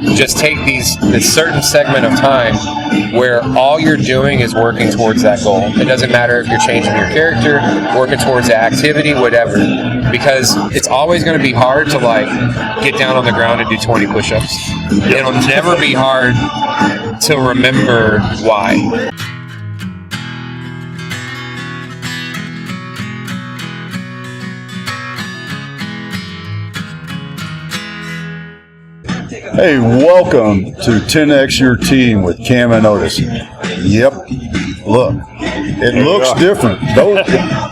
just take this certain segment of time where all you're doing is working towards that goal. It doesn't matter if you're changing your character, working towards the activity, whatever. Because it's always going to be hard to like get down on the ground and do 20 push-ups. It'll never be hard to remember why. Hey, welcome to 10X Your Team with Cam and Otis. Yep, look, it looks different.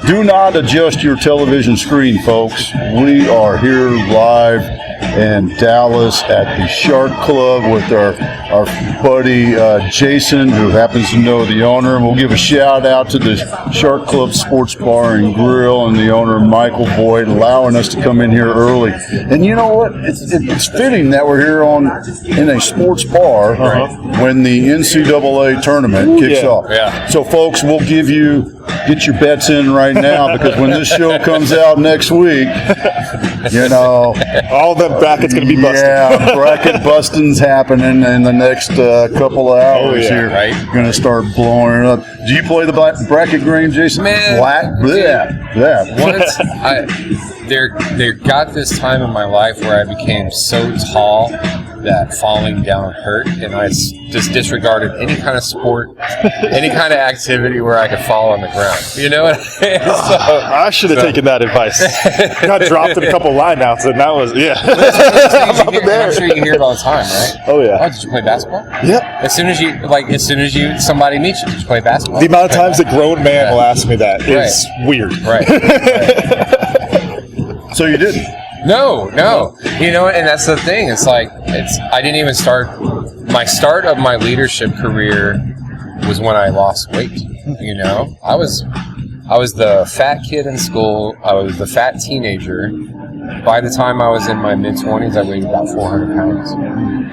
Do not adjust your television screen, folks. We are here live in Dallas at the Shark Club with our buddy Jason, who happens to know the owner. And we'll give a shout out to the Shark Club Sports Bar and Grill and the owner, Michael Boyd, allowing us to come in here early. And you know what? It's fitting that we're here in a sports bar when the NCAA tournament kicks off. Yeah. So, folks, we'll get your bets in right now, because when this show comes out next week, you know, all the brackets going to be busted. Yeah, bracket busting's happening in the next couple of hours here. Right. Going to start blowing it up. Do you play the bracket game, Jason? Man, Black? Yeah. Once there got this time in my life where I became so tall that falling down hurt, and I just disregarded any kind of sport, any kind of activity where I could fall on the ground. You know what I mean? I should have taken that advice. Got dropped in a couple lineouts, and that was, I'm sure you hear it all the time, right? Oh, yeah. Oh, did you play basketball? Yep. As soon as somebody meets you, did you play basketball? The amount of times a grown man will ask me that is weird. Right. So you didn't? No. You know, and that's the thing. It's like, I didn't even start. My start of my leadership career was when I lost weight. You know, I was the fat kid in school. I was the fat teenager. By the time I was in my mid-20s, I weighed about 400 pounds.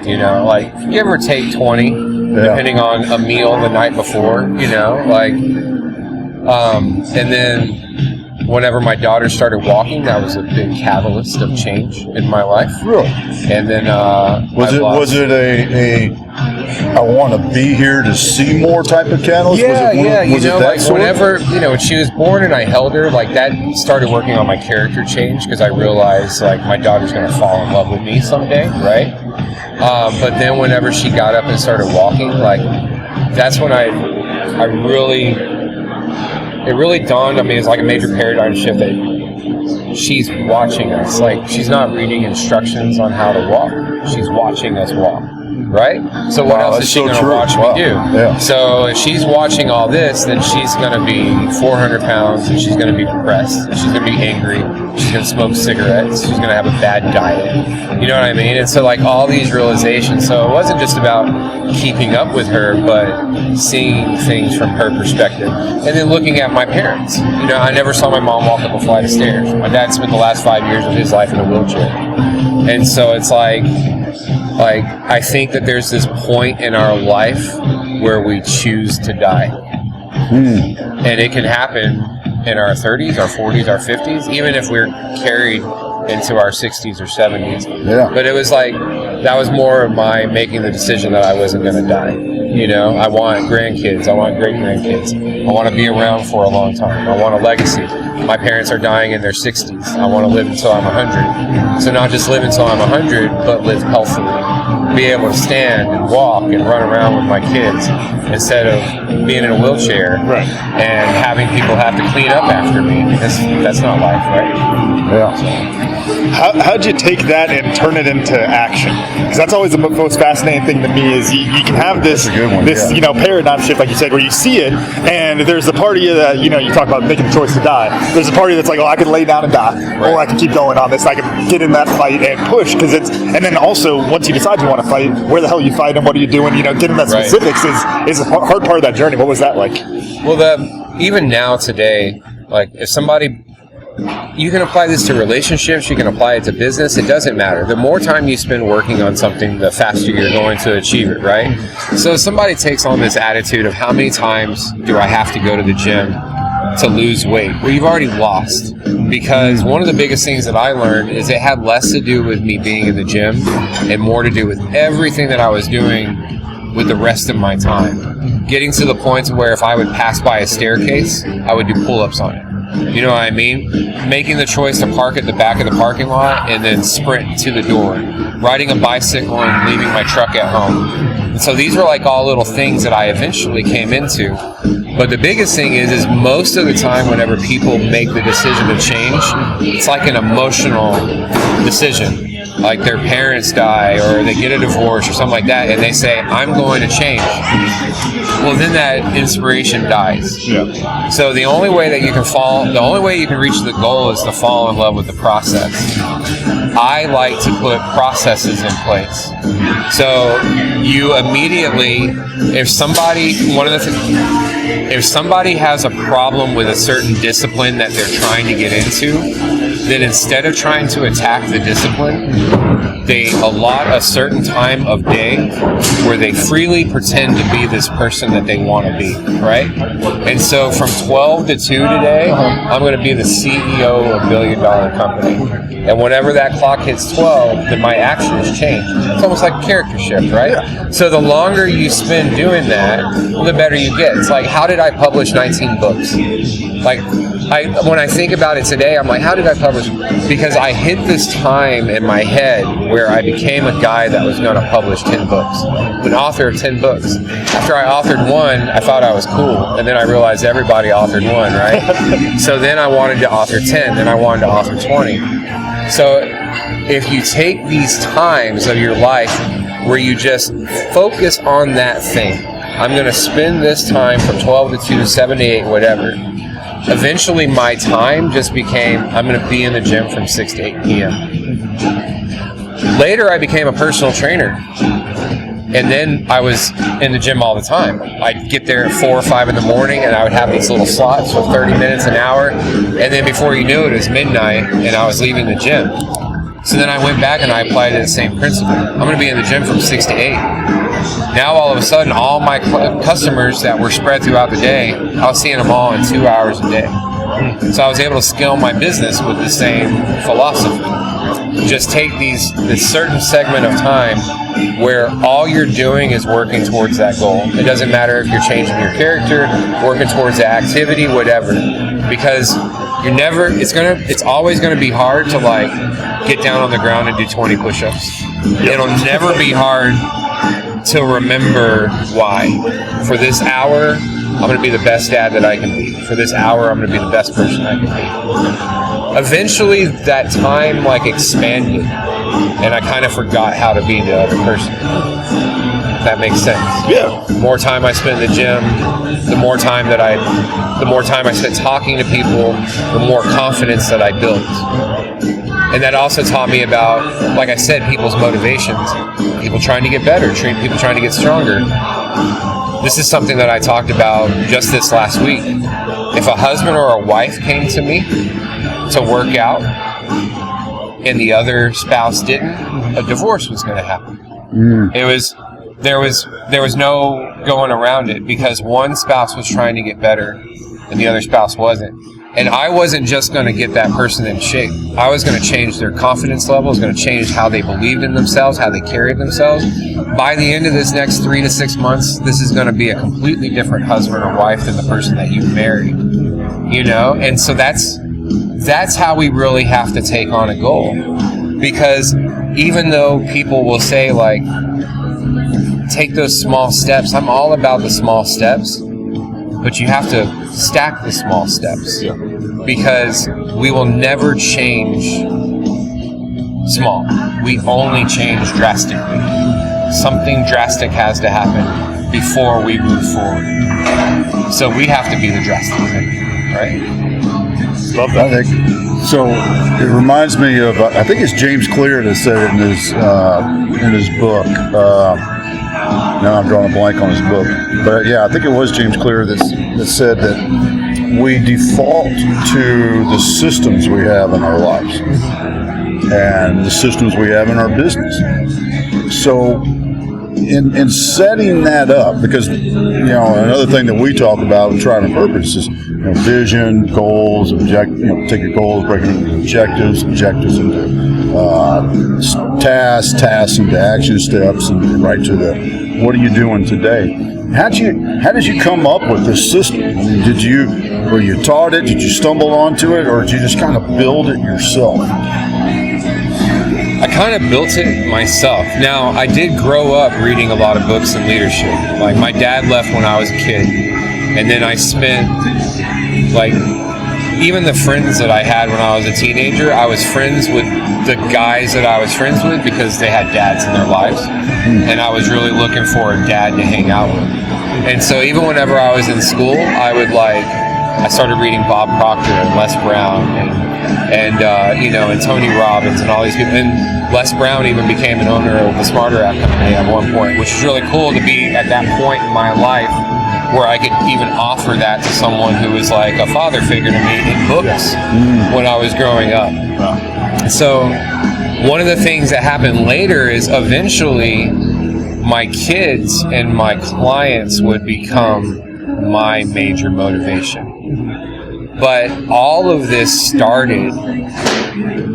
You know, like, give or take 20, depending on a meal the night before, you know, like, and then whenever my daughter started walking, that was a big catalyst of change in my life. Really? And then was it a I want to be here to see more type of catalyst? Yeah. Was it that sort? Whenever, when she was born and I held her, like, that started working on my character change, because I realized, like, my daughter's going to fall in love with me someday, right? But then whenever she got up and started walking, like, that's when it really dawned on me as like a major paradigm shift that she's watching us. Like, she's not reading instructions on how to walk. She's watching us walk, right? So what else is she going to watch me do? Yeah. So if she's watching all this, then she's going to be 400 pounds, and she's going to be depressed, and she's going to be angry, she's going to smoke cigarettes, she's going to have a bad diet. You know what I mean? And so, like, all these realizations. So it wasn't just about keeping up with her, but seeing things from her perspective. And then looking at my parents. You know, I never saw my mom walk up a flight of stairs. My dad spent the last 5 years of his life in a wheelchair. And so it's like I think that there's this point in our life where we choose to die. And it can happen in our 30s, our 40s, our 50s, even if we're carried into our 60s or 70s. Yeah. But it was like, that was more of my making the decision that I wasn't going to die. You know, I want grandkids. I want great-grandkids. I want to be around for a long time. I want a legacy. My parents are dying in their 60s. I want to live until I'm 100. So not just live until I'm 100, but live healthily. Be able to stand and walk and run around with my kids instead of being in a wheelchair and having people have to clean up after me. That's not life, right? Yeah. How'd you take that and turn it into action? Because that's always the most fascinating thing to me is you can have this paradigm shift, like you said, where you see it, and there's a part of you that, you talk about making the choice to die. There's a part of you that's like, I can lay down and die, or I can keep going on this. I can get in that fight and push, and then also, once you decide you want to fight, where the hell you fight and what are you doing? Getting that specifics is a hard part of that journey. What was that like? Well, even now today, like, if somebody... You can apply this to relationships, you can apply it to business, it doesn't matter. The more time you spend working on something, the faster you're going to achieve it, right? So if somebody takes on this attitude of how many times do I have to go to the gym to lose weight. Well, you've already lost, because one of the biggest things that I learned is it had less to do with me being in the gym and more to do with everything that I was doing with the rest of my time. Getting to the point where if I would pass by a staircase, I would do pull-ups on it. You know what I mean? Making the choice to park at the back of the parking lot and then sprint to the door. Riding a bicycle and leaving my truck at home. And so these were like all little things that I eventually came into. But the biggest thing is most of the time whenever people make the decision to change, it's like an emotional decision. Like their parents die or they get a divorce or something like that, and they say, I'm going to change. Well, then that inspiration dies. Yeah. So the only way that you can the only way you can reach the goal is to fall in love with the process. I like to put processes in place. So you immediately, if somebody has a problem with a certain discipline that they're trying to get into, then instead of trying to attack the discipline, they allot a certain time of day where they freely pretend to be this person that they want to be, right? And so from 12 to 2 today, I'm going to be the CEO of a $1 billion company. And whenever that clock hits 12, then my actions change. It's almost like a character shift, right? Yeah. So the longer you spend doing that, the better you get. It's like, how did I publish 19 books? Like, when I think about it today, I'm like, how did I publish? Because I hit this time in my head where I became a guy that was going to publish 10 books, an author of 10 books. After I authored one, I thought I was cool, and then I realized everybody authored one, right? So then I wanted to author 10, then I wanted to author 20. So if you take these times of your life where you just focus on that thing, I'm going to spend this time from 12 to 2, 7 to 8, whatever. Eventually my time just became, I'm going to be in the gym from 6 to 8 p.m. Later I became a personal trainer. And then I was in the gym all the time. I'd get there at 4 or 5 in the morning, and I would have these little slots for 30 minutes, an hour. And then before you knew it, it was midnight, and I was leaving the gym. So then I went back and I applied the same principle. I'm going to be in the gym from 6 to 8. Now all of a sudden, all my customers that were spread throughout the day, I was seeing them all in 2 hours a day. So I was able to scale my business with the same philosophy. Just take this certain segment of time where all you're doing is working towards that goal. It doesn't matter if you're changing your character, working towards the activity, whatever. Because it's always gonna be hard to like get down on the ground and do 20 push-ups. It'll never be hard to remember why. For this hour, I'm going to be the best dad that I can be. For this hour, I'm going to be the best person I can be. Eventually, that time like expanded, and I kind of forgot how to be the other person. If that makes sense. Yeah. The more time I spent in the gym, the more time I spent talking to people, the more confidence that I built. And that also taught me about, like I said, people's motivations. People trying to get better, people trying to get stronger. This is something that I talked about just this last week. If a husband or a wife came to me to work out and the other spouse didn't, a divorce was going to happen. There was no going around it, because one spouse was trying to get better and the other spouse wasn't. And I wasn't just going to get that person in shape. I was going to change their confidence level. I was going to change how they believed in themselves, how they carried themselves. By the end of this next 3 to 6 months, this is going to be a completely different husband or wife than the person that you married. You know? And so that's how we really have to take on a goal. Because even though people will say, like, take those small steps, I'm all about the small steps. But you have to stack the small steps, because we will never change small. We only change drastically. Something drastic has to happen before we move forward. So we have to be the drastic thing, right? Love that. I think so. It reminds me of, I think it's James Clear that said it in his book. Now I'm drawing a blank on his book, but yeah, I think it was James Clear that said that we default to the systems we have in our lives and the systems we have in our business. So in setting that up, because, you know, another thing that we talk about in Trying to Purpose is vision, goals, take your goals, break it into objectives into tasks into action steps, and right to the what are you doing today? How did you come up with this system? I mean, were you taught it? Did you stumble onto it, or did you just kind of build it yourself? I kind of built it myself. Now, I did grow up reading a lot of books in leadership. Like, my dad left when I was a kid, and then I spent, even the friends that I had when I was a teenager, I was friends with the guys that I was friends with because they had dads in their lives, and I was really looking for a dad to hang out with. And so even whenever I was in school, I started reading Bob Proctor and Les Brown and Tony Robbins and all these people. And Les Brown even became an owner of the Smarter app company at one point, which is really cool to be at that point in my life where I could even offer that to someone who was like a father figure to me in books when I was growing up. So one of the things that happened later is eventually my kids and my clients would become my major motivation. But all of this started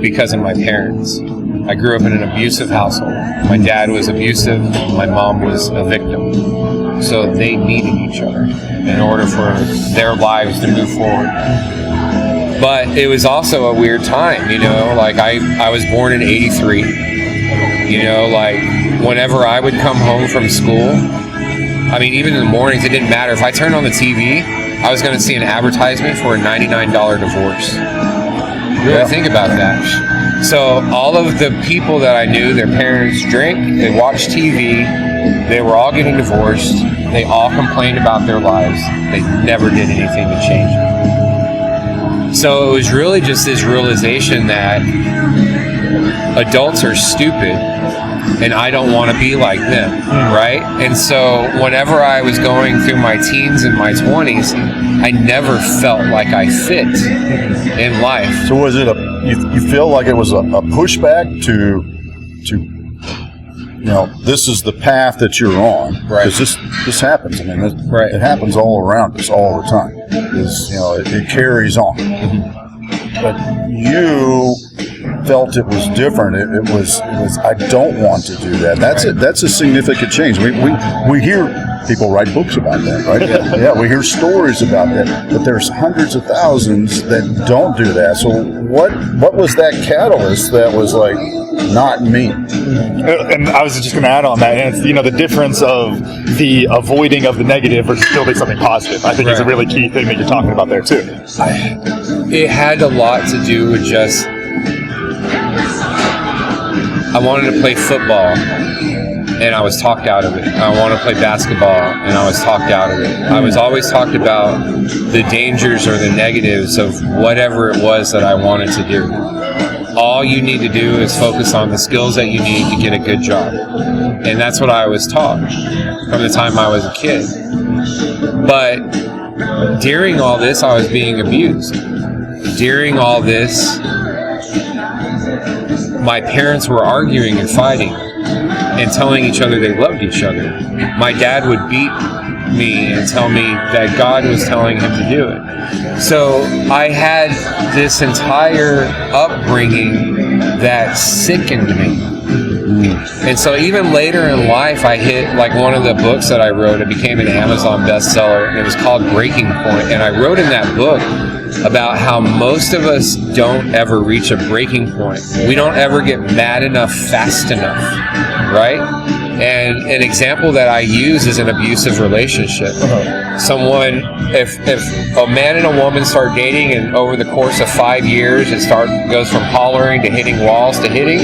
because of my parents. I grew up in an abusive household. My dad was abusive, my mom was a victim. So they needed each other in order for their lives to move forward. But it was also a weird time, I was born in 83. Whenever I would come home from school, even in the mornings, it didn't matter. If I turned on the TV, I was going to see an advertisement for a $99 divorce. Really think about that. So all of the people that I knew, their parents drank, they watched TV, they were all getting divorced, they all complained about their lives, they never did anything to change it. So it was really just this realization that adults are stupid and I don't want to be like them, right? And so whenever I was going through my teens and my 20s, I never felt like I fit in life. So was it you feel like it was a pushback to this is the path that you're on, right? Because this happens. It happens all around us all the time. It carries on. But you felt it was different. It was I don't want to do that. That's a significant change. We hear people write books about that, right? Yeah, we hear stories about that. But there's hundreds of thousands that don't do that. So what was that catalyst that was like, not me? And I was just going to add on that, and it's, the difference of the avoiding of the negative versus building something positive. I think is a really key thing that you're talking about there too. It had a lot to do with just, I wanted to play football and I was talked out of it. I wanted to play basketball and I was talked out of it. I was always talked about the dangers or the negatives of whatever it was that I wanted to do. All you need to do is focus on the skills that you need to get a good job. And that's what I was taught from the time I was a kid. But during all this, I was being abused. During all this, my parents were arguing and fighting and telling each other they loved each other. My dad would beat me and tell me that God was telling him to do it. So I had this entire upbringing that sickened me. And so even later in life, I hit one of the books that I wrote. It became an Amazon bestseller, and it was called Breaking Point. And I wrote in that book about how most of us don't ever reach a breaking point. We don't ever get mad enough fast enough, right? And an example that I use is an abusive relationship. Someone, if a man and a woman start dating and over the course of 5 years it goes from hollering to hitting walls to hitting,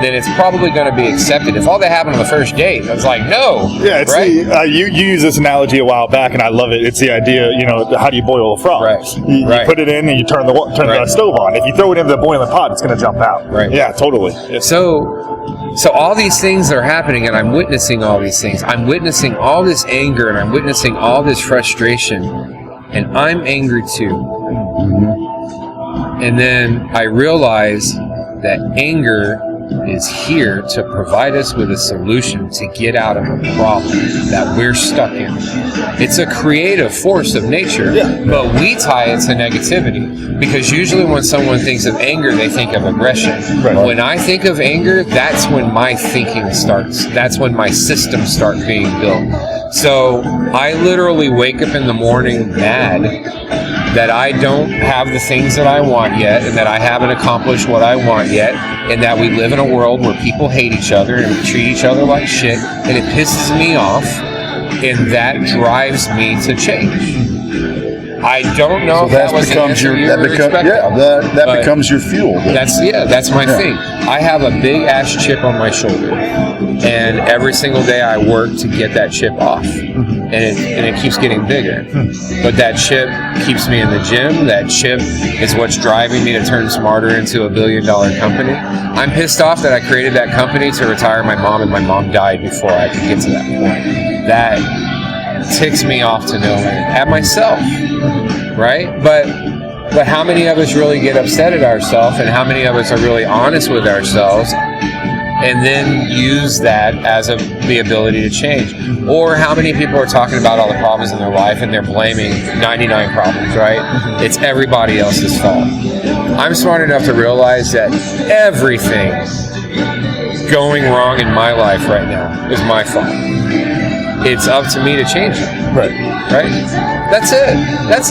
then it's probably going to be accepted. If all that happened on the first date, I was like, no. Yeah, it's right? You used this analogy a while back, and I love it. It's the idea, how do you boil a frog? Right. You put it in and you turn the stove on. If you throw it into the boiling pot, it's going to jump out. Right. Yeah, totally. So all these things are happening, and I'm witnessing all these things. I'm witnessing all this anger, and I'm witnessing all this frustration, and I'm angry too. And then I realize that anger is here to provide us with a solution to get out of a problem that we're stuck in. It's a creative force of nature, but we tie it to negativity, because usually when someone thinks of anger, they think of aggression. When I think of anger, that's when my thinking starts. That's when my systems start being built. So I literally wake up in the morning mad that I don't have the things that I want yet, and that I haven't accomplished what I want yet, and that we live in a world where people hate each other and treat each other like shit, and it pisses me off, and that drives me to change. I don't know if that was the answer you were expecting. That becomes your fuel. That's my thing. I have a big ass chip on my shoulder, and every single day I work to get that chip off, and it keeps getting bigger. But that chip keeps me in the gym. That chip is what's driving me to turn Smarter into $1 billion company. I'm pissed off that I created that company to retire my mom, and my mom died before I could get to that point. That ticks me off to no end at myself, right? But how many of us really get upset at ourselves, and how many of us are really honest with ourselves and then use that as the ability to change? Or how many people are talking about all the problems in their life and they're blaming 99 problems, right? It's everybody else's fault. I'm smart enough to realize that everything going wrong in my life right now is my fault. It's up to me to change it. Right? That's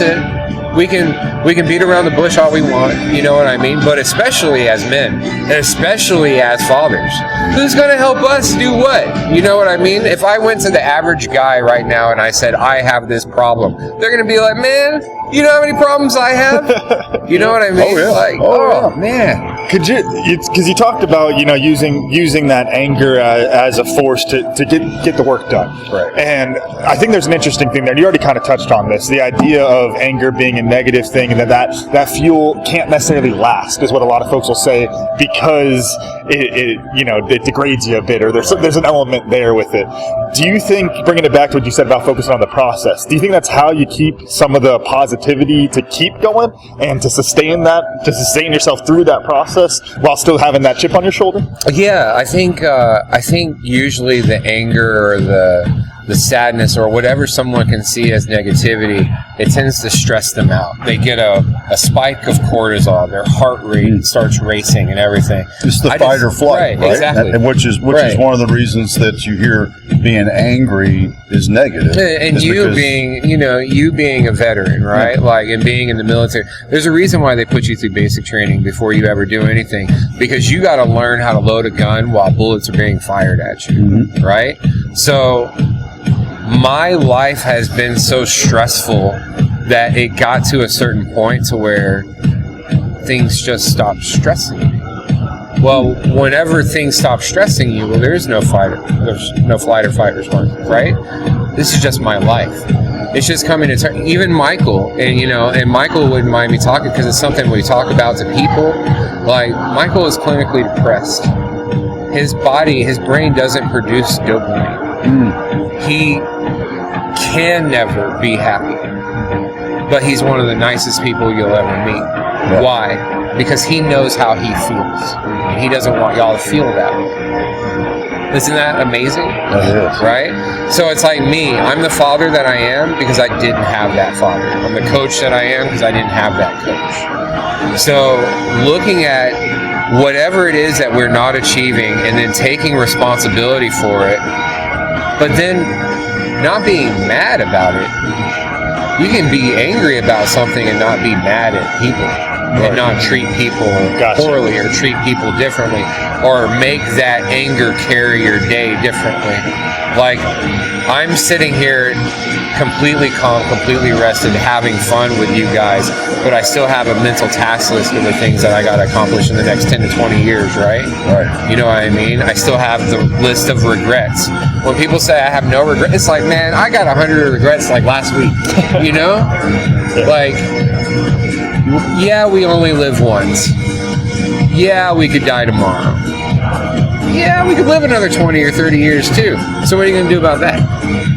it. We can beat around the bush all we want, you know what I mean? But especially as men, and especially as fathers, who's going to help us do what? You know what I mean? If I went to the average guy right now and I said, I have this problem, they're going to be like, man, you know how many problems I have? You know what I mean? Man. Could you? Because you talked about using that anger as a force to get the work done. Right. And I think there's an interesting thing there. And you already kind of touched on this. The idea of anger being a negative thing, and that fuel can't necessarily last, is what a lot of folks will say, because it degrades you a bit, or there's an element there with it. Do you think, bringing it back to what you said about focusing on the process, do you think that's how you keep some of the positivity to keep going and to sustain yourself through that process while still having that chip on your shoulder? Yeah, I think usually the anger or the sadness or whatever someone can see as negativity, it tends to stress them out. They get a spike of cortisol, their heart rate starts racing and everything. It's the fight or flight, right? Exactly. And which is one of the reasons that you hear being angry is negative. And you being a veteran, right? And being in the military, there's a reason why they put you through basic training before you ever do anything, because you got to learn how to load a gun while bullets are being fired at you, right? So my life has been so stressful that it got to a certain point to where things just stopped stressing me. Well, whenever things stop stressing you, well, there's no flight or fight response, right? This is just my life. It's just coming to turn. Even Michael, and Michael wouldn't mind me talking, because it's something we talk about to people. Like, Michael is clinically depressed. His brain doesn't produce dopamine. He can never be happy, but he's one of the nicest people you'll ever meet. Yeah. Why? Because he knows how he feels, and he doesn't want y'all to feel that way. Isn't that amazing? That is. Right? So it's like me. I'm the father that I am because I didn't have that father. I'm the coach that I am because I didn't have that coach. So looking at whatever it is that we're not achieving and then taking responsibility for it, but then not being mad about it. You can be angry about something and not be mad at people, and not treat people poorly or treat people differently, or make that anger carry your day differently. Like, I'm sitting here completely calm, completely rested, having fun with you guys, but I still have a mental task list of the things that I got to accomplish in the next 10 to 20 years, right? You know what I mean? I still have the list of regrets. When people say I have no regrets, it's like, man, I got 100 regrets like last week, you know? Like, yeah, we only live once. Yeah, we could die tomorrow. Yeah, we could live another 20 or 30 years too. So what are you going to do about that?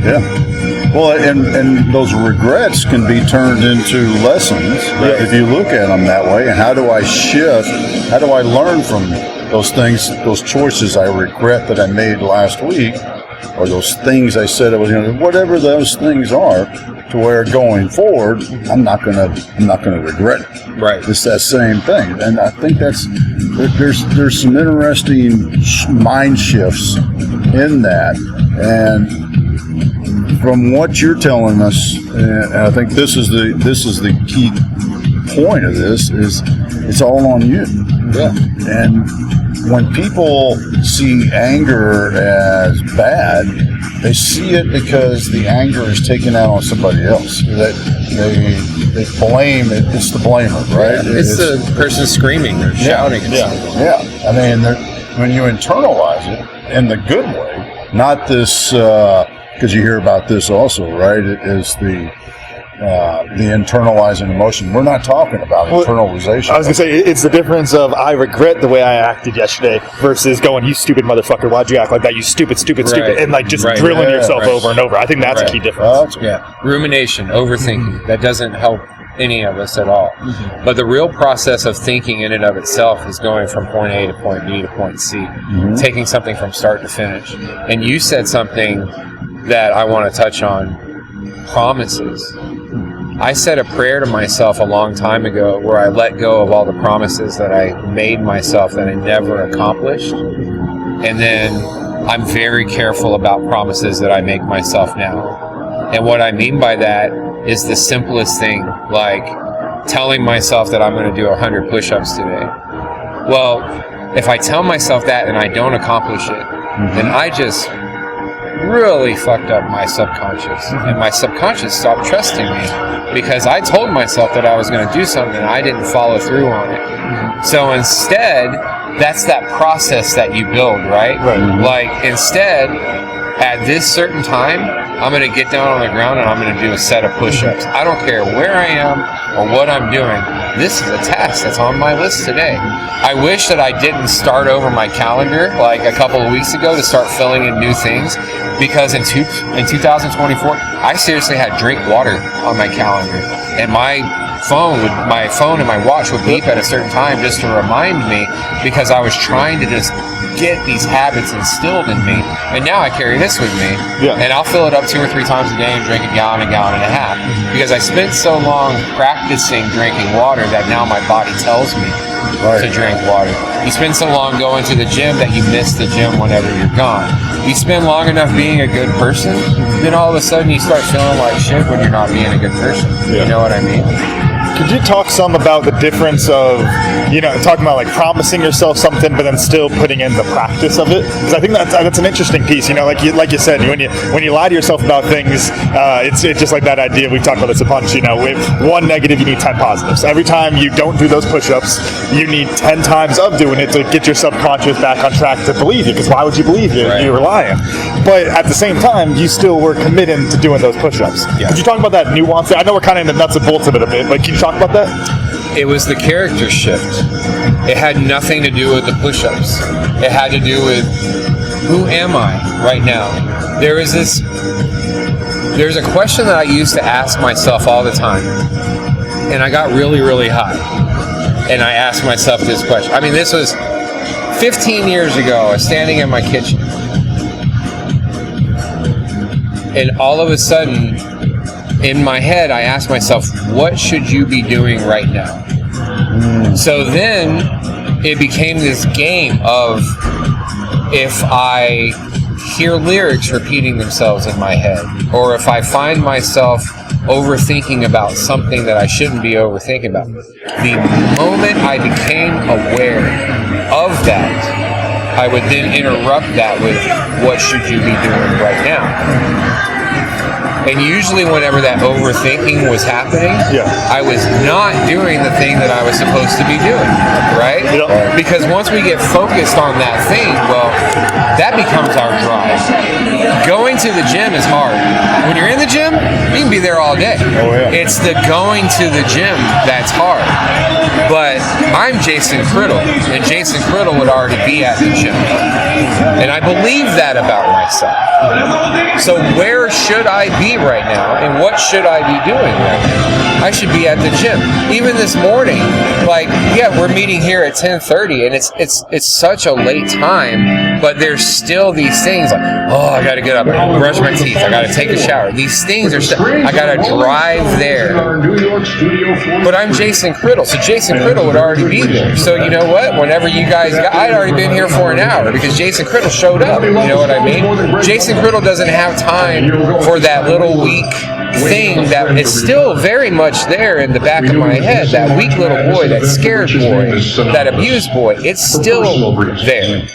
Yeah. Well, and those regrets can be turned into lessons if you look at them that way. And how do I shift? How do I learn from those things, those choices I regret that I made last week, or those things I said I was going to, whatever those things are, to where going forward, I'm not gonna regret it. Right. It's that same thing, and I think there's some interesting mind shifts in that, and from what you're telling us, and I think this is the key point of this, is it's all on you. Yeah. And when people see anger as bad, they see it because the anger is taken out on somebody else. That they blame it. It's the blamer, right? Yeah, it's the person screaming or shouting. Yeah. I mean, when you internalize it in the good way, not this, because you hear about this also, right? It is the internalizing emotion. We're not talking about internalization. I was going to say, it's the difference of I regret the way I acted yesterday versus going, you stupid motherfucker, why'd you act like that, you stupid, and like just drilling yourself over and over. I think that's a key difference. Rumination, overthinking, that doesn't help any of us at all. Mm-hmm. But the real process of thinking in and of itself is going from point A to point B to point C, taking something from start to finish. And you said something that I want to touch on, promises. I said a prayer to myself a long time ago where I let go of all the promises that I made myself that I never accomplished. And then I'm very careful about promises that I make myself now. And what I mean by that is the simplest thing, like telling myself that I'm going to do 100 push-ups today. Well, if I tell myself that and I don't accomplish it, then I just really fucked up my subconscious, and my subconscious stopped trusting me because I told myself that I was going to do something and I didn't follow through on it. So instead, that's that process that you build, right? Like, instead, at this certain time, I'm going to get down on the ground and I'm going to do a set of push-ups. I don't care where I am or what I'm doing. This is a task that's on my list today. I wish that I didn't start over my calendar like a couple of weeks ago to start filling in new things, because in 2024, I seriously had drink water on my calendar, and my phone and my watch would beep at a certain time just to remind me, because I was trying to just get these habits instilled in me. And now I carry this with me, and I'll fill it up 2 or 3 times a day and drink a gallon and a half, because I spent so long practicing drinking water that now my body tells me to drink water. You spend so long going to the gym that you miss the gym whenever you're gone. You spend long enough being a good person, then all of a sudden you start feeling like shit when you're not being a good person. You know what I mean? Could you talk some about the difference of, talking about like promising yourself something, but then still putting in the practice of it? Because I think that's an interesting piece. Like you said, when you lie to yourself about things, it's just like that idea we've talked about this a bunch. With 1 negative, you need 10 positives. Every time you don't do those push-ups, you need 10 times of doing it to get your subconscious back on track to believe you. Because why would you believe you? You were lying. But at the same time, you still were committed to doing those push-ups. Could you talk about that nuance? I know we're kind of in the nuts and bolts of it a bit, but can you talk about that? It was the character shift. It had nothing to do with the push-ups. It had to do with, who am I right now? There's a question that I used to ask myself all the time, and I got really, really high. And I asked myself this question. I mean, this was 15 years ago. I was standing in my kitchen, and all of a sudden, in my head, I asked myself, what should you be doing right now? So then it became this game of, if I hear lyrics repeating themselves in my head, or if I find myself overthinking about something that I shouldn't be overthinking about, the moment I became aware of that, I would then interrupt that with, what should you be doing right now? And usually whenever that overthinking was happening, I was not doing the thing that I was supposed to be doing, right? Because once we get focused on that thing, well, that becomes our drive. going to the gym is hard. When you're in the gym, you can be there all day. Oh, yeah. It's the going to the gym that's hard. But I'm Jason Criddle, and Jason Criddle would already be at the gym. And I believe that about myself. So where should I be right now, and what should I be doing right now? I should be at the gym. Even this morning, like, yeah, we're meeting here at 10:30, and it's such a late time, but there's still these things like, oh, I gotta get up, I gotta brush my teeth, I gotta take a shower. These things are still, I gotta drive there. But I'm Jason Criddle, so Jason Criddle would already be there. So you know what? Whenever you guys I'd already been here for an hour because Jason Criddle showed up. You know what I mean? Jason Criddle doesn't have time for that little weak thing that is still very much there in the back of my head, that weak little boy, that scared boy, that abused boy. It's still there.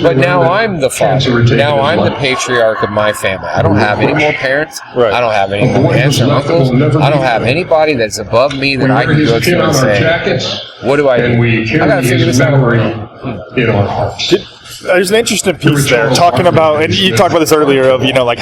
But now I'm the father. Now I'm the patriarch of my family. I don't have any more parents. Right. I don't have any more aunts or uncles. I don't have anybody that's above me that I can go to and say, what do I do? I gotta figure this out. There's an interesting piece there, talking about, and you talked about this earlier, of, you know, like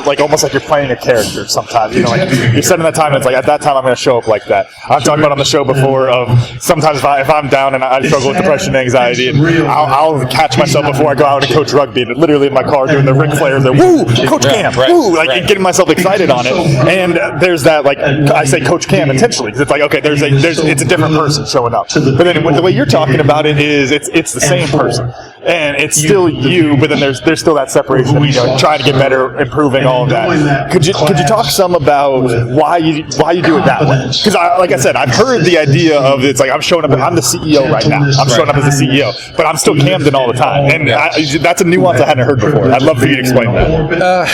like almost like you're playing a character sometimes, you know, like you're setting that time, and it's like, at that time I'm going to show up like that. I've talked about on the show before of sometimes if I'm down and I struggle with depression and anxiety, and I'll catch myself before I go out and coach rugby, and literally in my car doing the Ric Flair, the woo, Coach Cam, woo, like getting myself excited on it. And there's that, like, I say Coach Cam intentionally, because it's like, okay, it's a different person showing up. But then the way you're talking about it is it's the same person. And it's still you, but then there's still that separation of, you know, trying to get better, improving, all of that. Could you talk some about why you do it that way? Because like I said, I've heard the idea of, it's like I'm showing up, I'm the CEO right now. I'm showing up as the CEO, but I'm still Camden all the time, and that's a nuance I hadn't heard before. I'd love for you to explain that.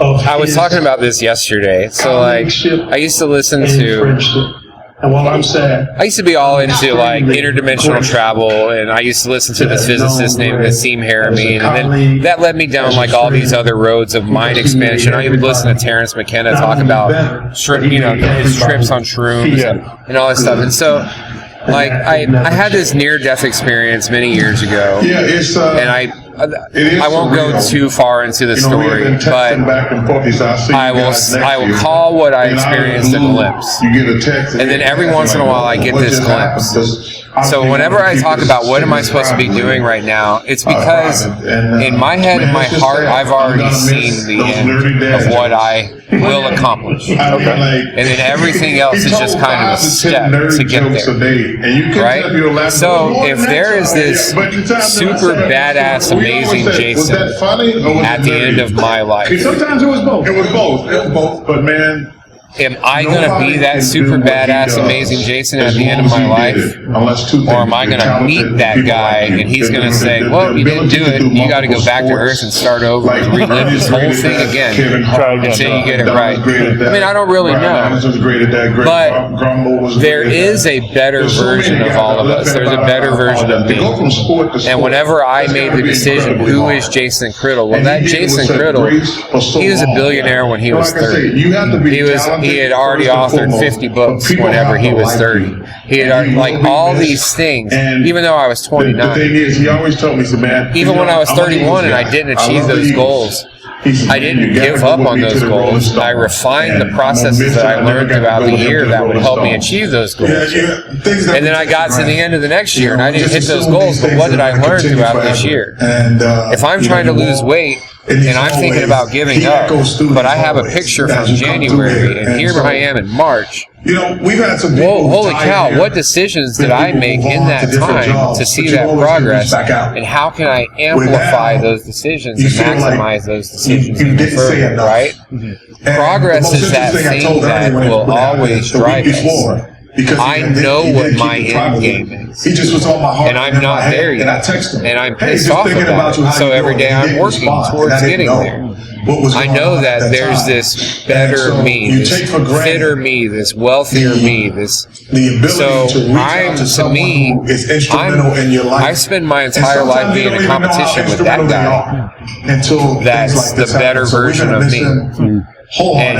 I was talking about this yesterday. So like, I used to listen to. And while I'm sad, I used to be all into like interdimensional travel, and I used to listen to this physicist named Nassim Haramein, and then that led me down like all these other roads of mind expansion. I even listened to Terrence McKenna talk about his trips on shrooms and all that stuff. And so, like, I had this near-death experience many years ago, and I won't go too far into the story, but I will call what I experienced a glimpse. And then every once in a while I get this glimpse. So whenever I talk about what am I supposed to be doing right now, it's because in my head and my heart, I've already seen the end of what I will accomplish. Okay. And then everything else is just kind of a step to get there. Right? So if there is this super badass, amazing Jason at the end of my life, sometimes it was both. It was both. But man, am I going to be that super badass, amazing Jason at the end of my life? Or am I going to meet that guy and he's going to say, well, you didn't do it. You got to go back to Earth and start over and relive this whole thing again until you get it right. I mean, I don't really know. But there is a better version of all of us. There's a better version of me. And whenever I made the decision, who is Jason Criddle? Well, that Jason Criddle, he was a billionaire when he was 30. He had already authored 50 books whenever he was 30. He had already, like, all these things, even though I was 29. The thing is, he always told me, he said, man, even when I was 31 and I didn't achieve those goals, I didn't give up on those goals. I refined the processes that I learned throughout the year that would help me achieve those goals. And then I got to the end of the next year and I didn't hit those goals, but what did I learn throughout this year? If I'm trying to lose weight, and I'm thinking about giving up, but I have a picture from January, and here I am in March. You know, we've had some whoa, holy cow, what decisions did I make in that time to see that progress, and how can I amplify those decisions and maximize those decisions even further, right? Progress is that thing that will always drive us. I know what my end game is, and I'm not there yet, and I'm pissed off about it, so every day I'm working towards getting there. I know that there's this better me, this fitter me, this wealthier me, I spend my entire life being in a competition with that guy. That's the better version of me. And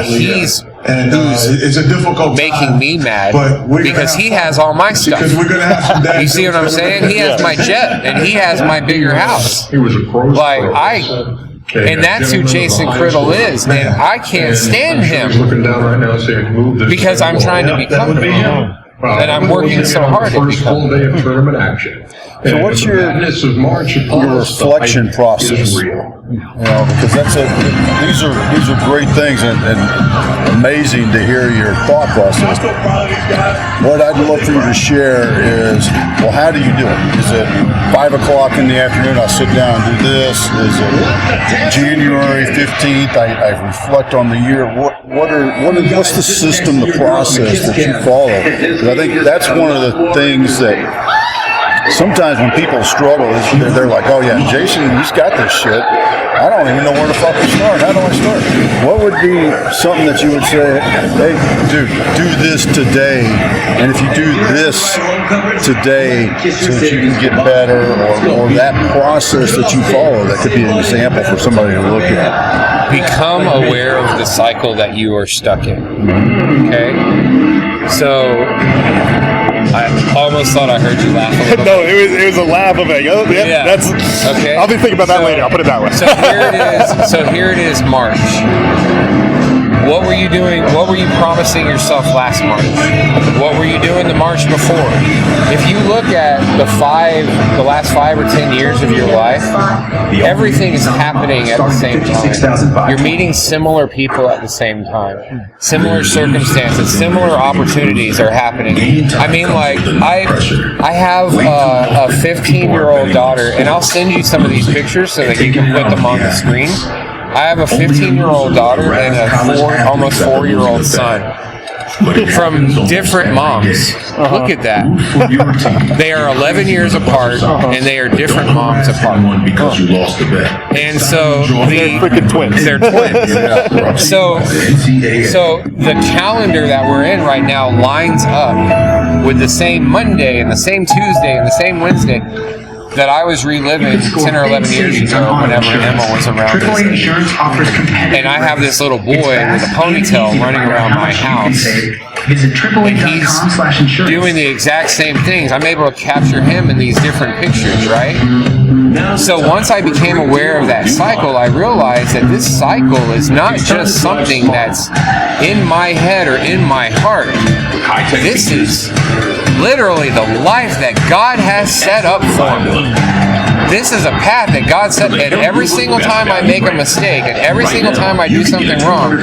And it's a difficult making time, me mad but because he has all my stuff. Because we're gonna have some days. You see what I'm saying? He has my jet and he has my bigger house. He was a pro. And that's who Jason Criddle is, man. I can't stand him Looking down right now saying, move this because I'm trying to become him. And I'm working so hard at first full becoming day of tournament action. So what's your reflection process? Because these are great things and amazing to hear your thought process. What I'd love for you to share is, well, how do you do it? Is it 5 o'clock in the afternoon, I sit down and do this? Is it January 15th, I reflect on the year? What's the system, the process that you follow? Because I think that's one of the things that sometimes when people struggle, they're like, oh yeah, Jason, he's got this shit. I don't even know where the fuck to start. How do I start? What would be something that you would say, hey, dude, do this today, and if you do this today so that you can get better, or that process that you follow, that could be an example for somebody to look at. Become aware of the cycle that you are stuck in. Okay? So I almost thought I heard you laugh a little No, bit. it was a laugh of it. Oh, yeah, that's okay. I'll be thinking about that later. I'll put it that way. So here it is, March. What were you doing? What were you promising yourself last March? What were you doing the March before? If you look at the last 5 or 10 years of your life, everything is happening at the same time. You're meeting similar people at the same time. Similar circumstances, similar opportunities are happening. I mean, like, I have a 15-year-old daughter, and I'll send you some of these pictures so that you can put them on the screen. I have a 15-year-old daughter and a almost 4-year-old son from different moms. Look at that. They are 11 years apart, and they are different moms apart. And so they're freaking twins. They're twins. So the calendar that we're in right now lines up with the same Monday and the same Tuesday and the same Wednesday that I was reliving 10 or 11 years ago whenever Emma was around this age. And I have this little boy with a ponytail running around my house. And he's doing the exact same things. I'm able to capture him in these different pictures, right? So once I became aware of that cycle, I realized that this cycle is not just something that's in my head or in my heart. This is literally the life that God has set up for me. This is a path that God set, and every single time I make a mistake, and every single time I do something wrong,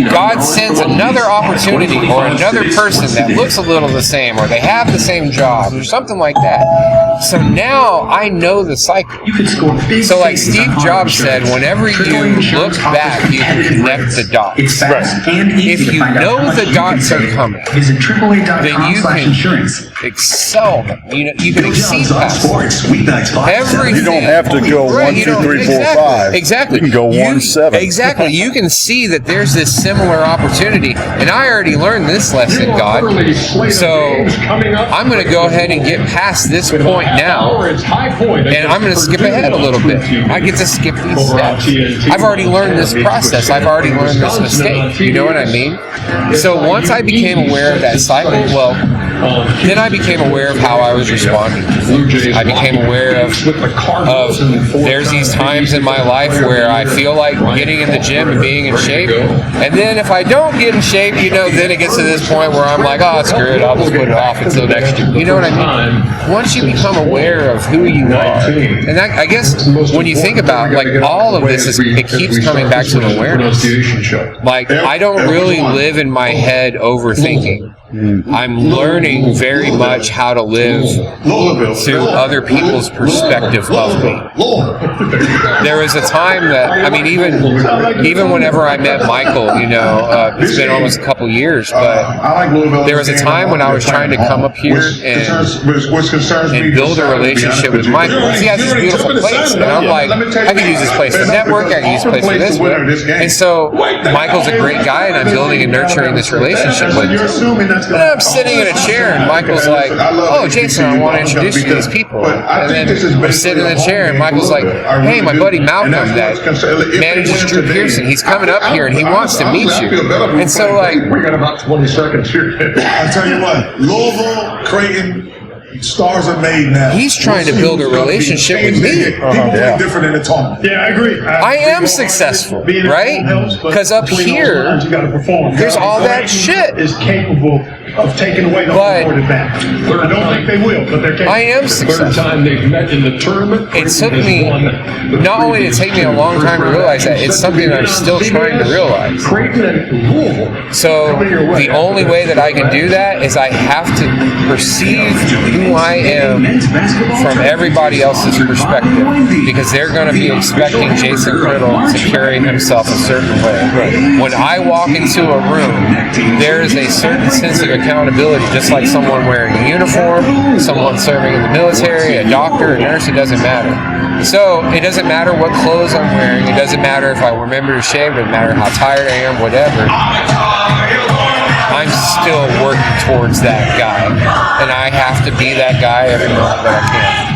God sends another opportunity or another person that looks a little the same, or they have the same job, or something like that. So now I know the cycle. So like Steve Jobs said, whenever you look back, you can connect the dots. Right. If you know the dots are coming, then you can excel them. You can exceed past everything. You don't have to go 1, 2, 3, 4, 5. Exactly. You can go 1, 7. Exactly. You can see that there's this similar opportunity, and I already learned this lesson, God. So I'm going to go ahead and get past this point now, and I'm going to skip ahead a little bit. I get to skip these steps. I've already learned this process. I've already learned this mistake. You know what I mean? So once I became aware of that cycle, well, then I became aware of how I was responding to things. I became aware of there's these times in my life where I feel like getting in the gym and being in shape, and then if I don't get in shape, then it gets to this point where I'm like, oh, screw it, I'll just put it off until next year. You know what I mean? Once you become aware of who you are, and I guess when you think about, like, all of this, it keeps coming back to awareness. Like, I don't really live in my head overthinking. I'm learning very much how to live through other people's perspective of me. There was a time that, I mean, even whenever I met Michael, it's been almost a couple years, but there was a time when I was trying to come up here and build a relationship with Michael. He has this beautiful place, and I'm like, I can use this place for network, I can use this place for this. And so Michael's a great guy, and I'm building and nurturing this relationship with him. And I'm sitting in a chair, and Michael's like, "Oh, Jason, I want to introduce you to these people." And then I'm sitting in the chair, and Michael's like, "Hey, my buddy Malcolm that manages Drew Pearson, he's coming up here, and he wants to meet you." And so, like, we got about 20 seconds here. I'll tell you what, Louisville, Creighton, stars are made now. he's trying to build a relationship with me. People are different in the tournament. Yeah, I agree. I am successful, right? Because up here, there's all that shit. Is capable of taking away the home advantage. I don't think they will, but they're capable. I am successful. Time they've met in the tournament. It took me, not only did it take me a long time to realize that, it's something that I'm still trying to realize. Creighton and Louisville. So the only way that I can do that is I have to perceive who I am from everybody else's perspective, because they're going to be expecting Jason Criddle to carry himself a certain way. When I walk into a room, there is a certain sense of accountability, just like someone wearing a uniform, someone serving in the military, a doctor, a nurse, it doesn't matter. So it doesn't matter what clothes I'm wearing, it doesn't matter if I remember to shave, it doesn't matter how tired I am, whatever. I'm still working towards that guy, and I have to be that guy every moment that I can.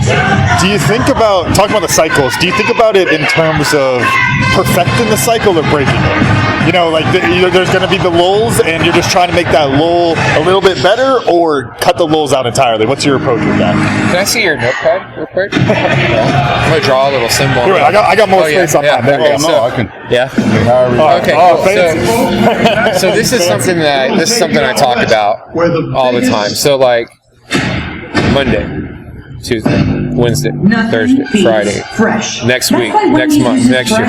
Do you think about, talking about the cycles, do you think about it in terms of perfecting the cycle or breaking it? You know, like there's going to be the lulls and you're just trying to make that lull a little bit better, or cut the lulls out entirely? What's your approach with that? Can I see your notepad real quick? I'm going to draw a little symbol. Here, I got more space on mine. There we go. No, I can. Yeah. Okay. Cool. So this is something I talk about all the time. So like Monday, Tuesday, Wednesday, Thursday, Friday, fresh. Next week, next month, next year.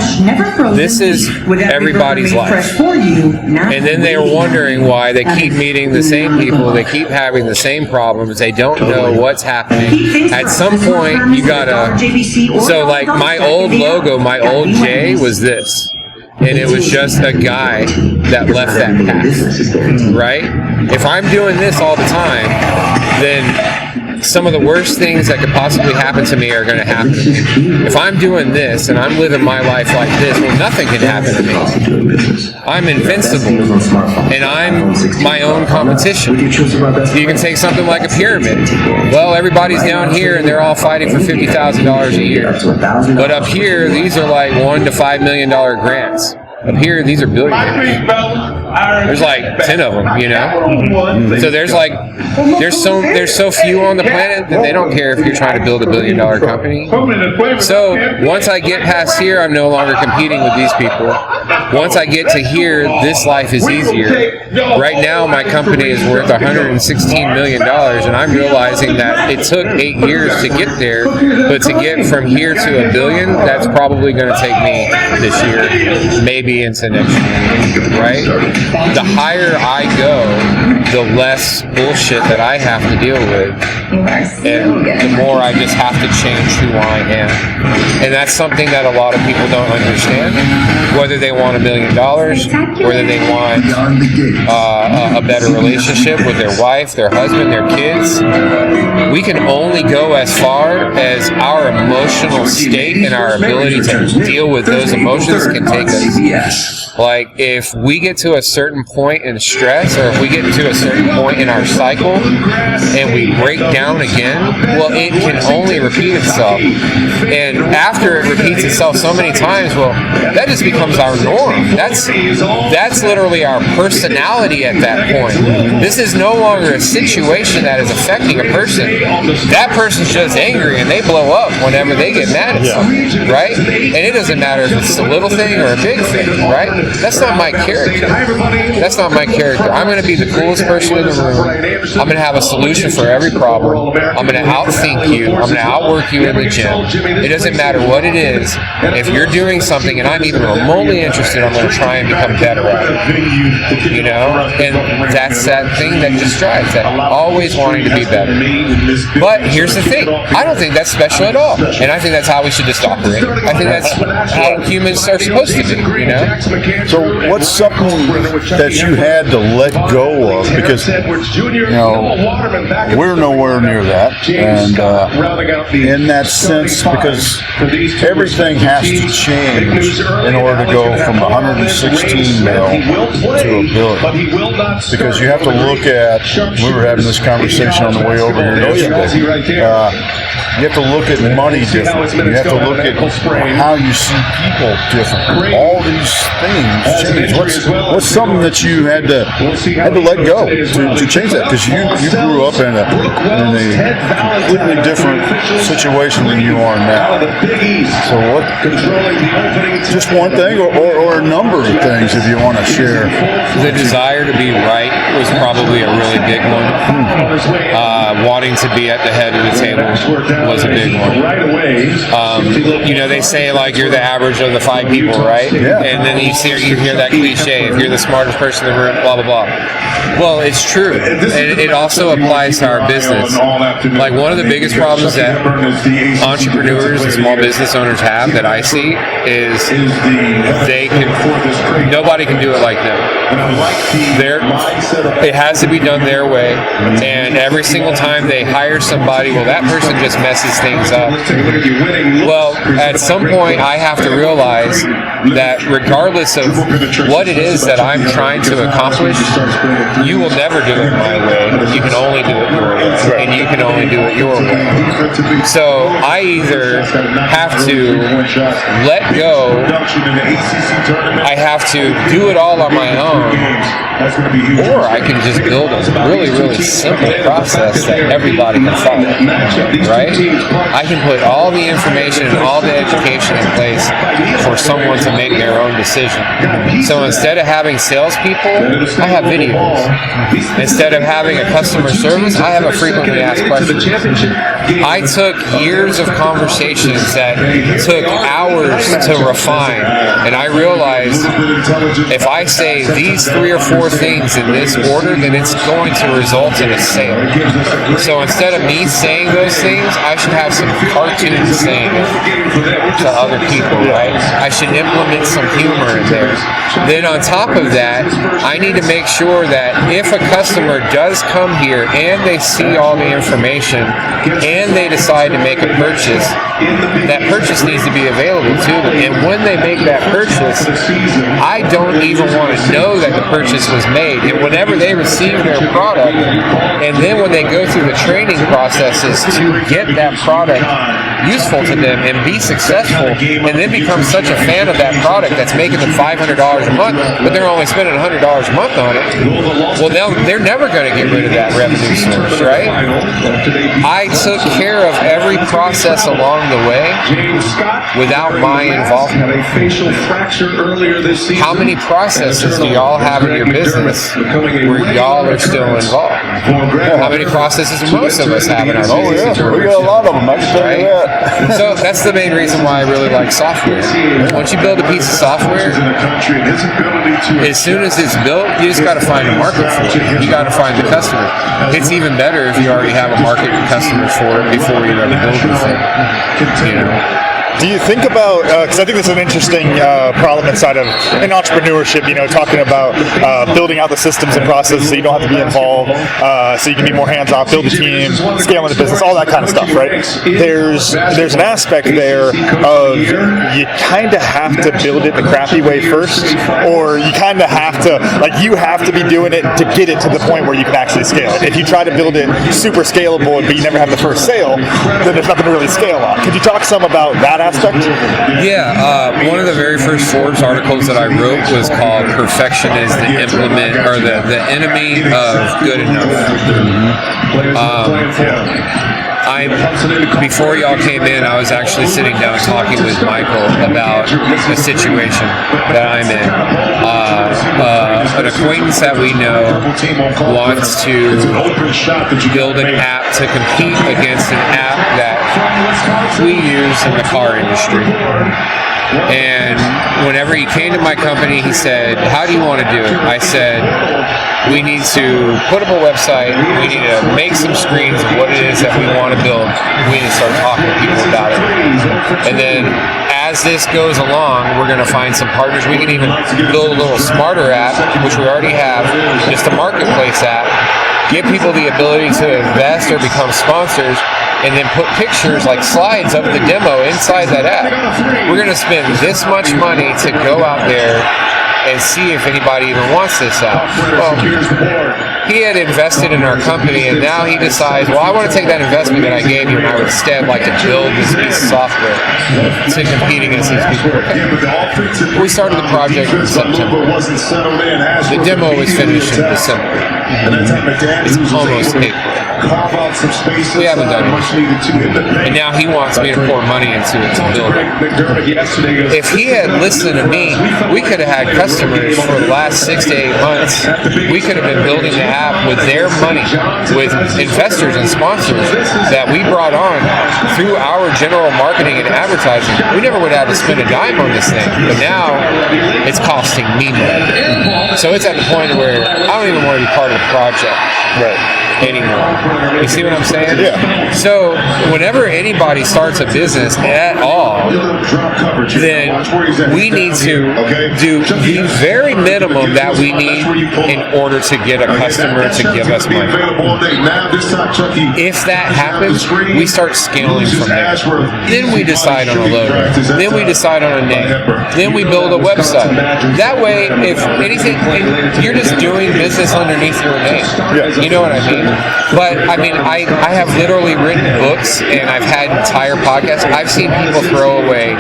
This is everybody's life. And then they are wondering why they keep meeting the same people, they keep having the same problems, they don't know what's happening. At some point, you gotta... So like my old logo, my old J was this. And it was just a guy that left that path, right? If I'm doing this all the time, then some of the worst things that could possibly happen to me are going to happen to me. If I'm doing this and I'm living my life like this, well, nothing can happen to me. I'm invincible, and I'm my own competition. You can take something like a pyramid. Well, everybody's down here and they're all fighting for $50,000 a year. But up here, these are like $1 to $5 million grants. Up here, these are billionaires. There's like 10 of them, you know? So there's so few on the planet that they don't care if you're trying to build $1 billion company. So once I get past here, I'm no longer competing with these people. Once I get to here, this life is easier. Right now, my company is worth $116 million, and I'm realizing that it took 8 years to get there, but to get from here to $1 billion, that's probably going to take me this year, maybe into next year, right? The higher I go, the less bullshit that I have to deal with, and the more I just have to change who I am. And that's something that a lot of people don't understand, whether they want $1 million, whether they want a better relationship with their wife, their husband, their kids. We can only go as far as our emotional state and our ability to deal with those emotions can take us. Like, if we get to a certain point in stress, or if we get to a certain point in our cycle and we break down again, well, it can only repeat itself. And after it repeats itself so many times, well, that just becomes our norm. That's literally our personality at that point. This is no longer a situation that is affecting a person. That person's just angry and they blow up whenever they get mad at something, right? And it doesn't matter if it's a little thing or a big thing, right? That's not my character. That's not my character. I'm going to be the coolest person in the room. I'm going to have a solution for every problem. I'm going to outthink you. I'm going to outwork you in the gym. It doesn't matter what it is. If you're doing something and I'm even remotely interested, I'm going to try and become better at it. You know? And that's that thing that just drives that. Always wanting to be better. But here's the thing. I don't think that's special at all. And I think that's how we should just operate. I think that's how humans are supposed to be, you know? So what's something that you had to let go of? Because, we're nowhere near that. And in that sense, because everything has to change in order to go from 116 mil to $1 billion. Because you have to look at, we were having this conversation on the way over here yesterday. You have to look at money different. You have to look at how you see people different. All these things change. What's something that you had to let go to change that? Because you grew up in a completely different situation than you are now. So what? Just one thing, or a number of things, if you want to share. The desire to be right was probably a really big one. Wanting to be at the head of the table was a big one. They say like you're the average of the 5 people, right? Yeah. And then you hear that cliche, if you're the smartest person in the room, blah, blah, blah. Well, it's true. And it also applies to our business. Like one of the biggest problems that entrepreneurs and small business owners have that I see is nobody can do it like them. It has to be done their way, and every single time they hire somebody, well, that person just messes things up. Well, at some point, I have to realize that regardless of what it is that I'm trying to accomplish, you will never do it my way. You can only do it your way, and you can only do it your way. So I either have to let go, I have to do it all on my own, or I can just build a really, really simple process that everybody can follow, right? I can put all the information and all the education in place for someone to make their own decision. So instead of having salespeople, I have videos. Instead of having a customer service, I have a frequently asked questions. I took years of conversations that took hours to refine, and I realized if I say these 3 or 4 things in this order, then it's going to result in a sale. So instead of me saying those things, I should have some cartoons saying it to other people, right? I should implement some humor in there. Then on top of that, I need to make sure that if a customer does come here and they see all the information and they decide to make a purchase, that purchase needs to be available to them. And when they make that purchase, I don't even want to know that the purchase was made. And whenever they receive their product, and then when they go through the training processes to get that product useful to them and be successful, and then become such a fan of that product that's making them $500 a month, but they're only spending $100 a month on it, well, they're never going to get rid of that revenue source, right? I took care of every process along the way without my involvement. How many processes do y'all have in your business where y'all are still involved? How many processes do most of us have in our business? We got a lot of them, I can tell you that. So that's the main reason why I really like software. Once you build a piece of software, as soon as it's built, you just got to find a market for it. You got to find the customer. It's even better if you already have a market and customers for it before you ever build the thing. Do you think about, because I think this is an interesting problem inside of in entrepreneurship, talking about building out the systems and processes so you don't have to be involved, so you can be more hands-off, build a team, scaling the business, all that kind of stuff, right? There's an aspect there of you kind of have to build it the crappy way first, or you kind of have to, you have to be doing it to get it to the point where you can actually scale it. If you try to build it super scalable but you never have the first sale, then there's nothing to really scale on. Could you talk some about that aspect? Yeah, one of the very first Forbes articles that I wrote was called "Perfection is the enemy of good enough." Before y'all came in, I was actually sitting down talking with Michael about the situation that I'm in. An acquaintance that we know wants to build an app to compete against an app that we use in the car industry. And whenever he came to my company, he said, "How do you want to do it?" I said, "We need to put up a website. We need to make some screens of what it is that we want to build. We need to start talking to people about it. And then as as this goes along, we're going to find some partners. We can even build a little smarter app, which we already have, just a marketplace app, give people the ability to invest or become sponsors, and then put pictures like slides of the demo inside that app. We're going to spend this much money to go out there and see if anybody even wants this out. Well, he had invested in our company, and now he decides, well, I want to take that investment that I gave you, and I would instead like to build this piece of software to compete against these people. We started the project in September. The demo was finished in December. It's almost April. We haven't done it. And now he wants me to pour money into it to build it. If he had listened to me, we could have had customers for the last 6 to 8 months. We could have been building the app with their money, with investors and sponsors that we brought on through our general marketing and advertising. We never would have to spend a dime on this thing, but now it's costing me money. So it's at the point where I don't even want to be part of the project anymore. You see what I'm saying? Yeah. So whenever anybody starts a business at all, then we need to do the very minimum that we need in order to get a customer to give us money. If that happens, we start scaling from there. Then we decide on a logo. Then we decide on a name. Then we build a website. That way, if anything, you're just doing business underneath your name. You know what I mean? But I mean, I have literally written books and I've had entire podcasts. I've seen people throw away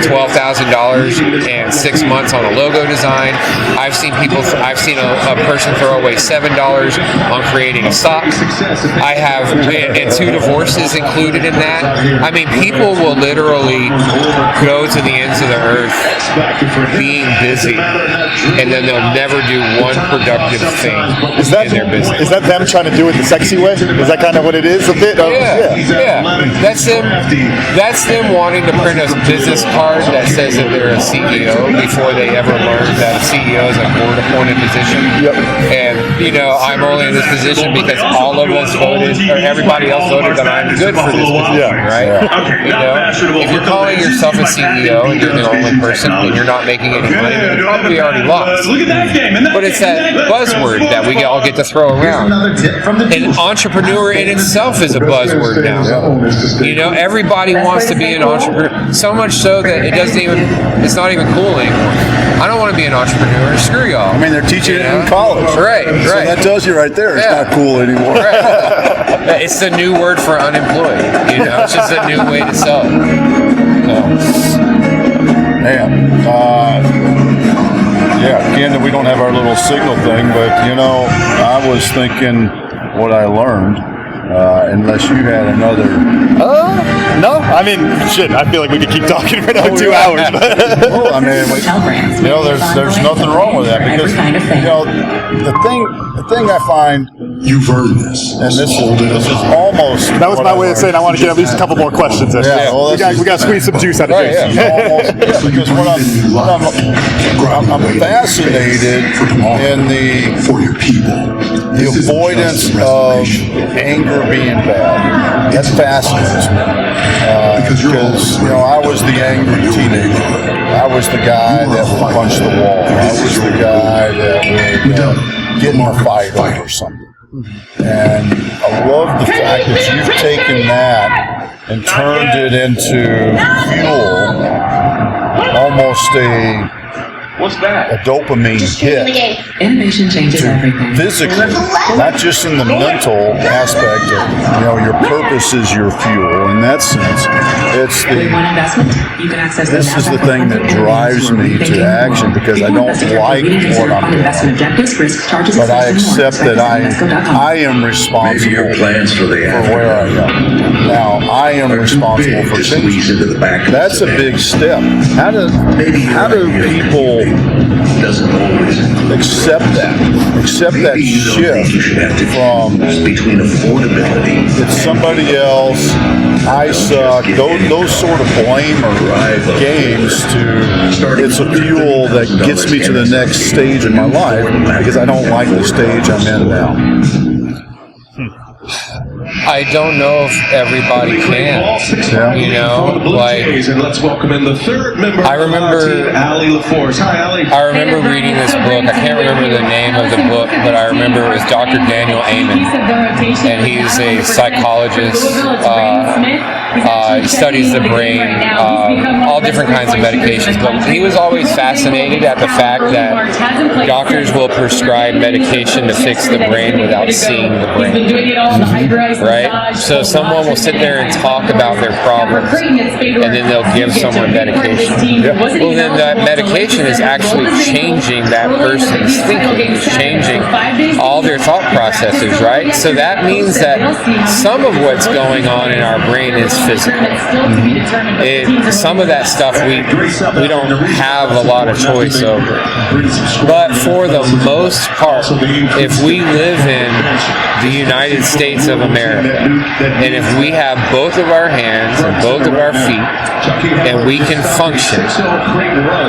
$12,000 and 6 months on a logo design. I've seen a person throw away $7 on creating a sock. I have, and 2 divorces included in that. I mean, people will literally go to the ends of the earth being busy, and then they'll never do one productive thing in their business. Is that them trying to do it the sexy way? Is that kind of what it is? A bit? Yeah. That's them wanting to print a business card that says that they're a CEO before they ever learned that a CEO is a board-appointed position. And, you know, I'm only in this position because all of us voted, or everybody else voted that I'm good for this position, right? You know, if you're calling yourself a CEO and you're the only person and you're not making any money, then you probably already lost. But it's that buzzword that we all get to throw around. An entrepreneur in itself is a buzzword now. You know, everybody wants to be an entrepreneur. So much so that it's not even cool anymore. I don't want to be an entrepreneur. Screw y'all. I mean, they're teaching it in college. Right. So that tells you right there, it's not cool anymore. Right. It's the new word for unemployed. You know, it's just a new way to sell it. Camden, we don't have our little signal thing, but, you know, I was thinking what I learned, unless you had another... No, I mean, shit, I feel like we could keep talking for another 2 hours. Well, I mean, you know, there's nothing wrong with that, because, you know, the thing I find... You've earned this. And this is almost... That was my way of saying I want to get at least a couple more questions in. Yeah, well, we got to squeeze some juice out of Jason. Because I'm fascinated in the avoidance of anger being bad. That fascinates me. Because, you know, I was the angry teenager. I was the guy that would punch the wall. I was the guy that would get in a fight over something. And I love the fact that you've taken that and turned it into fuel, almost a dopamine hit. Innovation changes everything. Physically, not just in the mental aspect of, you know, your purpose is your fuel. In that sense, it's this is the thing that drives me to action, because I don't like what I'm doing, but I accept that I am responsible for where I am. Now, I am responsible for change. That's a big step. How do people accept that shift from it's somebody else, I suck, those sort of blamer games, to it's a fuel that gets me to the next stage in my life, because I don't like the stage I'm in now. I don't know if everybody can. You know, like let's welcome in the third member. I remember reading this book. I can't remember the name of the book, but I remember it was Dr. Daniel Amen, and he's a psychologist. He studies the brain, all different kinds of medications. But he was always fascinated at the fact that doctors will prescribe medication to fix the brain without seeing the brain. Right? So someone will sit there and talk about their problems, and then they'll give someone medication. Well, then that medication is actually changing that person's thinking. It's changing all their thought processes, right? So that means that some of what's going on in our brain is physical. Some of that stuff we don't have a lot of choice over. But for the most part, if we live in the United States of America, and if we have both of our hands and both of our feet, and we can function,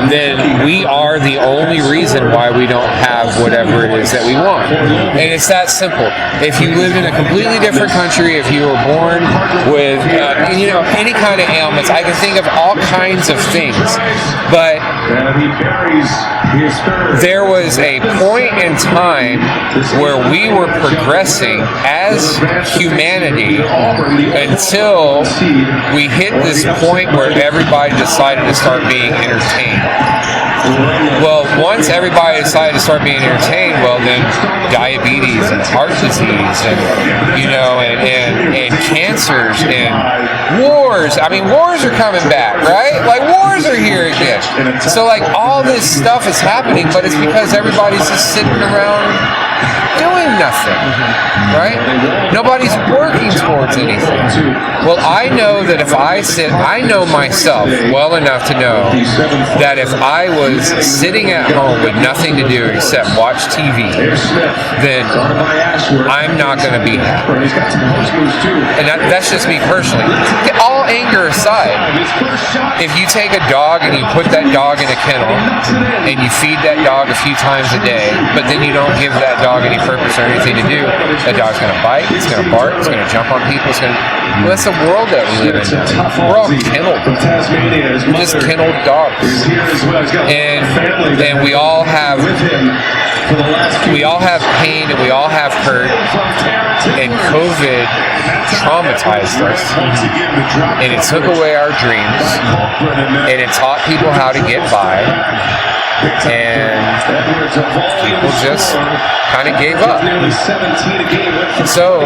then we are the only reason why we don't have whatever it is that we want. And it's that simple. If you lived in a completely different country, if you were born with any kind of ailments, I can think of all kinds of things. But there was a point in time where we were progressing as humanity until we hit this point where everybody decided to start being entertained. Well, once everybody decided to start being entertained, well, then diabetes and heart disease and cancers and wars. I mean, wars are coming back, right? Like, wars are here again. So, like, all this stuff is happening, but it's because everybody's just sitting around doing nothing, right? Nobody's working towards anything. Well, I know that if I know myself well enough to know that if I was sitting at home with nothing to do except watch TV, then I'm not going to be happy. And that's just me personally. All anger aside, if you take a dog and you put that dog in a kennel and you feed that dog a few times a day, but then you don't give that dog any purpose or anything to do, that dog's going to bite, it's going to bark, it's going to jump on people, well, that's the world that we live in now. We're all kenneled. We're just kenneled dogs. And we all have pain and we all have hurt, and COVID traumatized us, and it took away our dreams, and it taught people how to get by, and people just kind of gave up. So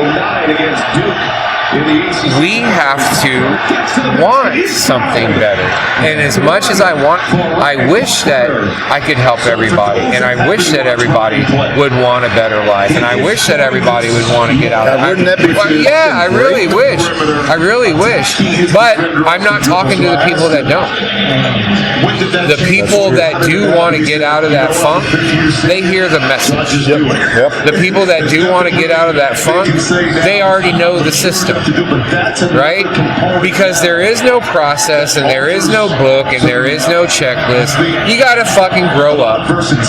we have to want something better. And as much as I wish that I could help everybody, and I wish that everybody would want a better life, and I wish that everybody would want to get out of it. Yeah, I really wish. But I'm not talking to the people that don't. The people that do want to get out of that funk, they hear the message. The people that do want to get out of that funk, they already know the system. Right? Because there is no process, and there is no book, and there is no checklist. You gotta fucking grow up.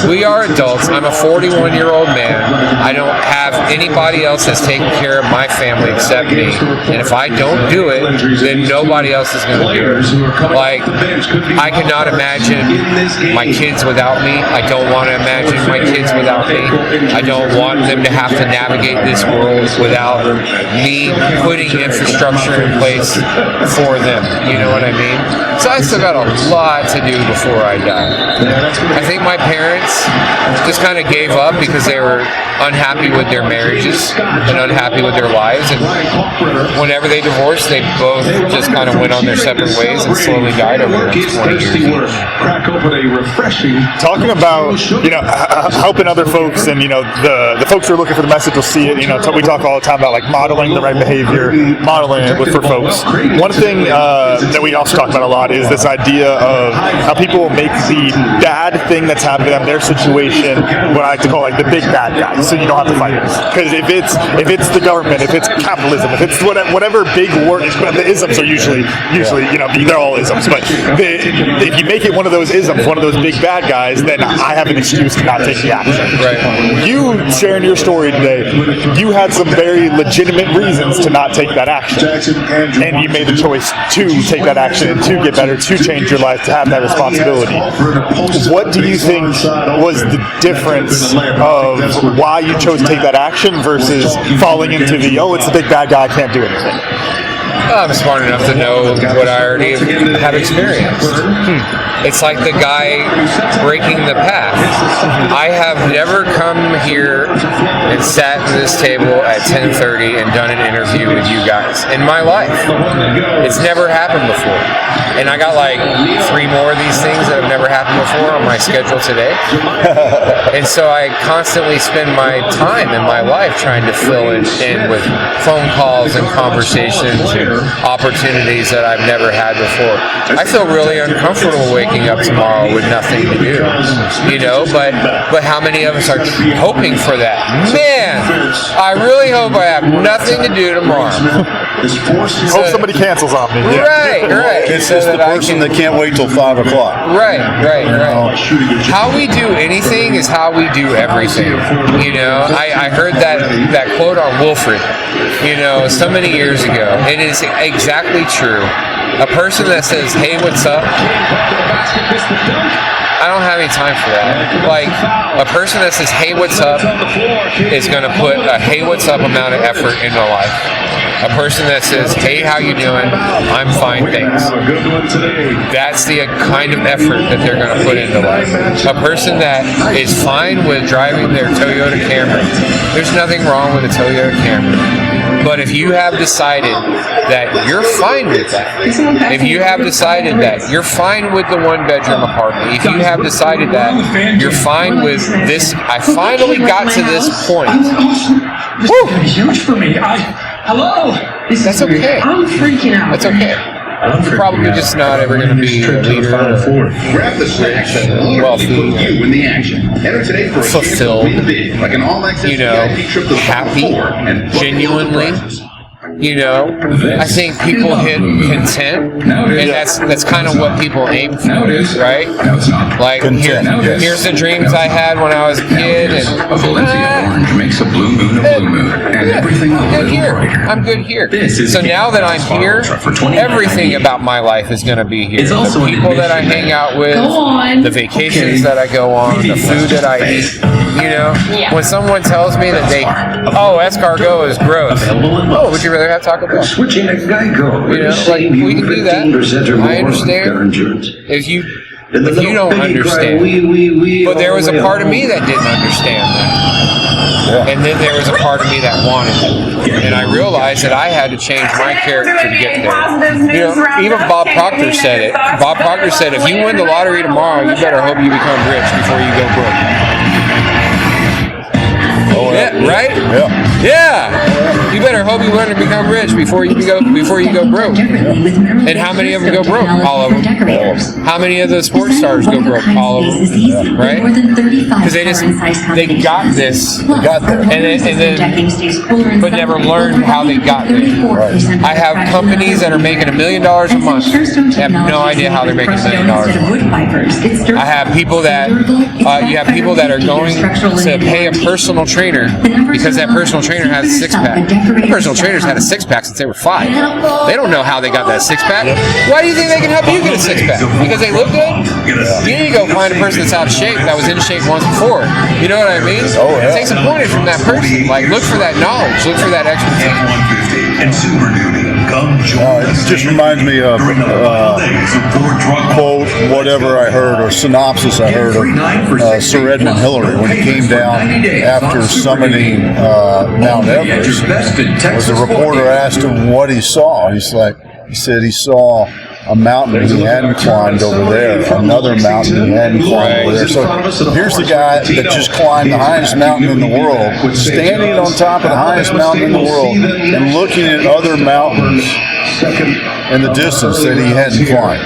We are adults. I'm a 41-year-old man. I don't have anybody else that's taking care of my family except me. And if I don't do it, then nobody else is gonna do it. Like, I cannot imagine my kids without me. I don't want to imagine my kids without me. I don't want them to have to navigate this world without me putting infrastructure in place for them. You know what I mean? So I still got a lot to do before I die. I think my parents just kind of gave up because they were unhappy with their marriages and unhappy with their lives, and whenever they divorced, they both just kind of went on their separate ways and slowly died over the next 20 years. Talking about, helping other folks, and the folks who are looking for the message will see it. We talk all the time about like modeling the right behavior, modeling it for folks. One thing that we also talk about a lot is this idea of how people will make the bad thing that's happened to them, their situation, what I like to call like the big bad guy, so you don't have to fight it. Because if it's the government, if it's capitalism, if it's whatever big word, the isms are usually they're all isms, but if you make it one of those isms, one of those big bad guys, then I have an excuse to not take the action. Right. You sharing your story today, you had some very legitimate reasons to not take that action. And you made the choice to take that action and to get better, to change your life, to have that responsibility. What do you think was the difference of why you chose to take that action versus falling into the, it's the big bad guy, I can't do anything? I'm smart enough to know what I already have experienced. It's like the guy breaking the path. I have never come here and sat at this table at 10:30 and done an interview with you guys in my life. It's never happened before. And I got like 3 more of these things that have never happened before on my schedule today. And so I constantly spend my time in my life trying to fill it in with phone calls and conversations and opportunities that I've never had before. I feel really uncomfortable waking up tomorrow with nothing to do, but how many of us are hoping for that? Man, I really hope I have nothing to do tomorrow. Hope somebody cancels on me. Right. It's just the person that can't wait till 5 o'clock. Right. How we do anything is how we do everything. I heard that quote on Wilfred, so many years ago. It is exactly true. A person that says, "Hey, what's up?" I don't have any time for that. Like, a person that says, "Hey, what's up?" is going to put a "Hey, what's up" amount of effort into life. A person that says, "Hey, how you doing? I'm fine, thanks." That's the kind of effort that they're going to put into life. A person that is fine with driving their Toyota Camry. There's nothing wrong with a Toyota Camry. But if you have decided that you're fine with that, if you have decided that you're fine with the 1-bedroom apartment, if you have decided that you're fine with this, I finally got to this point. Woo! This is huge for me. Hello. That's okay. I'm freaking out. That's okay. You're probably just not ever going to be a leader, Grab the snacks and wealthy, you in the action. Enter today for fulfilled, like an all-access VIP trip to happy, genuinely. I think people hit content, and that's kind of what people aim for, right? Like, here's the dreams I had when I was a kid, and orange makes a blue moon a blue moon, and everything a little brighter. I'm good here. So now that I'm here, everything about my life is going to be here. The people that I hang out with, the vacations that I go on, the food that I eat. When someone tells me that escargot is gross, would you rather have Taco Bell? Switching to Geico. We can do that. I understand. If you don't understand. But there was a part of me that didn't understand that. And then there was a part of me that wanted it. And I realized that I had to change my character to get there. Even Bob Proctor said it. Bob Proctor said, if you win the lottery tomorrow, you better hope you become rich before you go broke. Right? Yeah. You better hope you learn to become rich before you go broke. And how many of them go broke? All of them. How many of the sports stars go broke? All of them. Right? Because they got this. They got there. And then but never learned how they got there. Right. I have companies that are making $1 million a month. I have no idea how they're making $1 million a month. I have people that you have people that are going to pay a personal trainer because that personal trainer has a 6-pack. The personal trainers had a 6-pack since they were 5. They don't know how they got that 6-pack. Why do you think they can help you get a 6-pack? Because they look good? You need to go find a person that's out of shape that was in shape once before. You know what I mean? Take some pointers from that person. Like, look for that knowledge. Look for that expertise. It just reminds me of quote, whatever I heard, or synopsis I heard of Sir Edmund Hillary when he came down after summiting Mount Everest. Was a reporter asked him what he saw. He said he saw a mountain he hadn't climbed over there, another mountain he hadn't climbed over there. So here's the guy that just climbed the highest mountain in the world, standing on top of the highest mountain in the world and looking at other mountains in the distance that he hadn't climbed.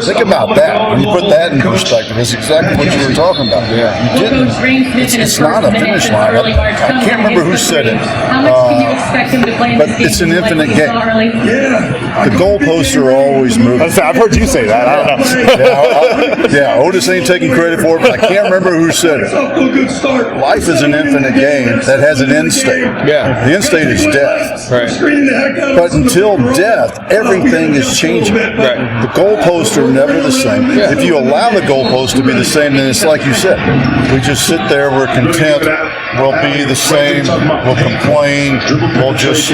Think about that. When you put that in perspective, it's exactly what you were talking about. Yeah. You didn't. It's not a finish line. I can't remember who said it, but it's an infinite game. The goalposts are always moving. I've heard you say that. I don't know. Yeah, Otis ain't taking credit for it, but I can't remember who said it. Life is an infinite game that has an end state. Yeah. The end state is death. Right. But until death, everything is changing. Right. The goalposts are never the same. Yeah. If you allow the goalposts to be the same, then it's like you said. We just sit there, we're content, we'll be the same, we'll complain, we'll just,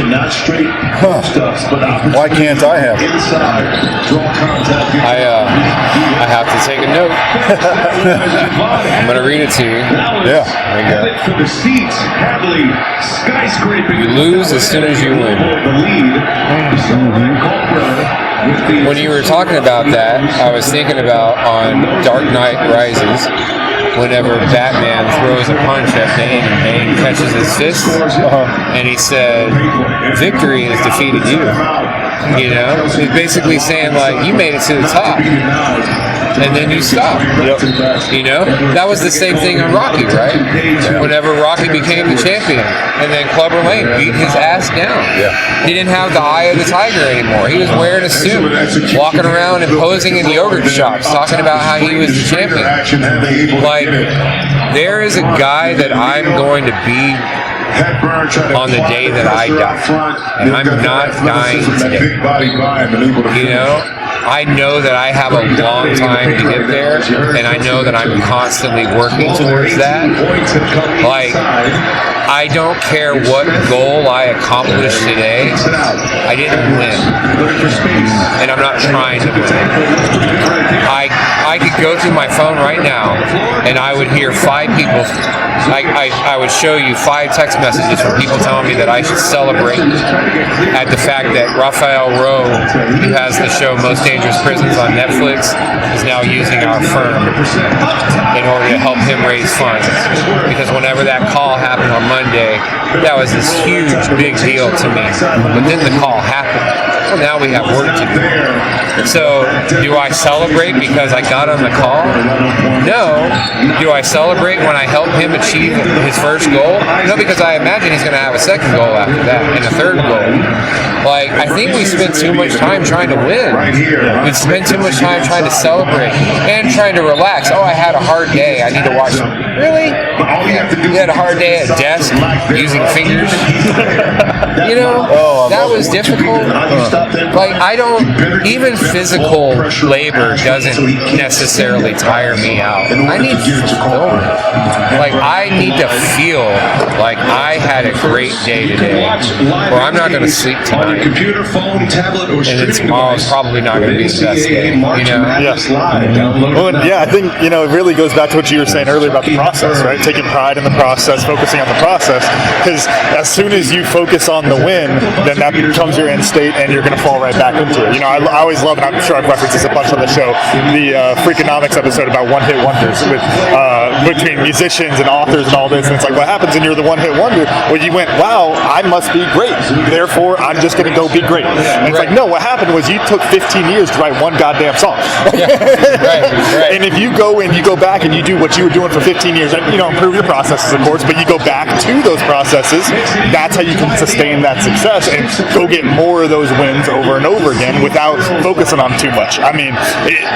why can't I have it? I have to take a note. I'm going to read it to you. Yeah. There you go. You lose as soon as you win. When you were talking about that, I was thinking about on Dark Knight Rises, whenever Batman throws a punch at Bane and Bane catches his fist, and he said, victory has defeated you. You know? He's basically saying, like, you made it to the top, and then you stopped. You know? That was the same thing on Rocky, right? Whenever Rocky became the champion, and then Clubber Lang beat his ass down. He didn't have the eye of the tiger anymore. He was wearing a suit, walking around and posing in yogurt shops, talking about how he was the champion. Like, there is a guy that I'm going to be on the day that I die, and I'm not dying today. You know, I know that I have a long time to get there, and I know that I'm constantly working towards that. Like, I don't care what goal I accomplished today. I didn't win, and I'm not trying to win. I could go through my phone right now, and I would hear 5 people. I would show you 5 text messages from people telling me that I should celebrate at the fact that Raphael Rowe, who has the show Most Dangerous Prisons on Netflix, is now using our firm in order to help him raise funds. Because whenever that call happened on Monday, that was this huge, big deal to me. But then the call happened. Well, now we have work to do. So, do I celebrate because I got on the call? No. Do I celebrate when I help him achieve his first goal? No, because I imagine he's going to have a second goal after that and a third goal. Like, I think we spend too much time trying to win. We spend too much time trying to celebrate and trying to relax. Oh, I had a hard day. I need to watch. Really? You had a hard day at desk using fingers? You know, that was difficult. Like, I don't, even physical labor doesn't necessarily tire me out. I need fulfillment. Like, I need to feel like I had a great day today, or I'm not going to sleep tonight. And then tomorrow's probably not going to be the best day, you know? Well, I think, you know, it really goes back to what you were saying earlier about the process, right? Taking pride in the process, focusing on the process, because as soon as you focus on the win, then that becomes your end state, and you're going to fall right back into it. You know, I always love, and I'm sure I've referenced this a bunch on the show, the Freakonomics episode about one-hit wonders with between musicians and authors and all this, and it's like, what happens when you're the one-hit wonder? Well, you went, wow, I must be great, therefore I'm just going to go be great. And it's like, no, what happened was you took 15 years to write one goddamn song. Right. And if you go and you go back and you do what you were doing for 15 years, and, you know, improve your processes, of course, but you go back to those processes, that's how you can sustain that success and go get more of those wins over and over again without focusing on too much. I mean,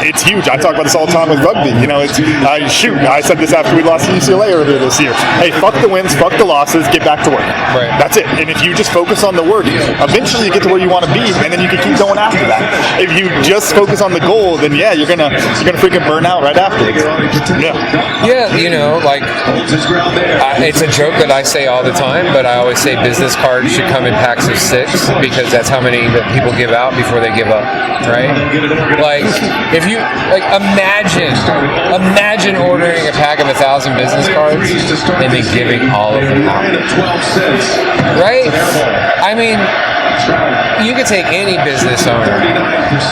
it's huge. I talk about this all the time with rugby. You know, it's I said this after we lost to UCLA earlier this year. Hey, fuck the wins, fuck the losses, get back to work. Right. That's it. And if you just focus on the work, eventually you get to where you want to be, and then you can keep going after that. If you just focus on the goal, then you're gonna freaking burn out right after. Yeah, you know, like, it's a joke that I say all the time, but I always say business cards should come in packs of 6 because that's how many that people give out before they give up, right? Like, if you, like, imagine ordering a pack of 1,000 business cards and then giving all of them out, right? I mean, you can take any business owner,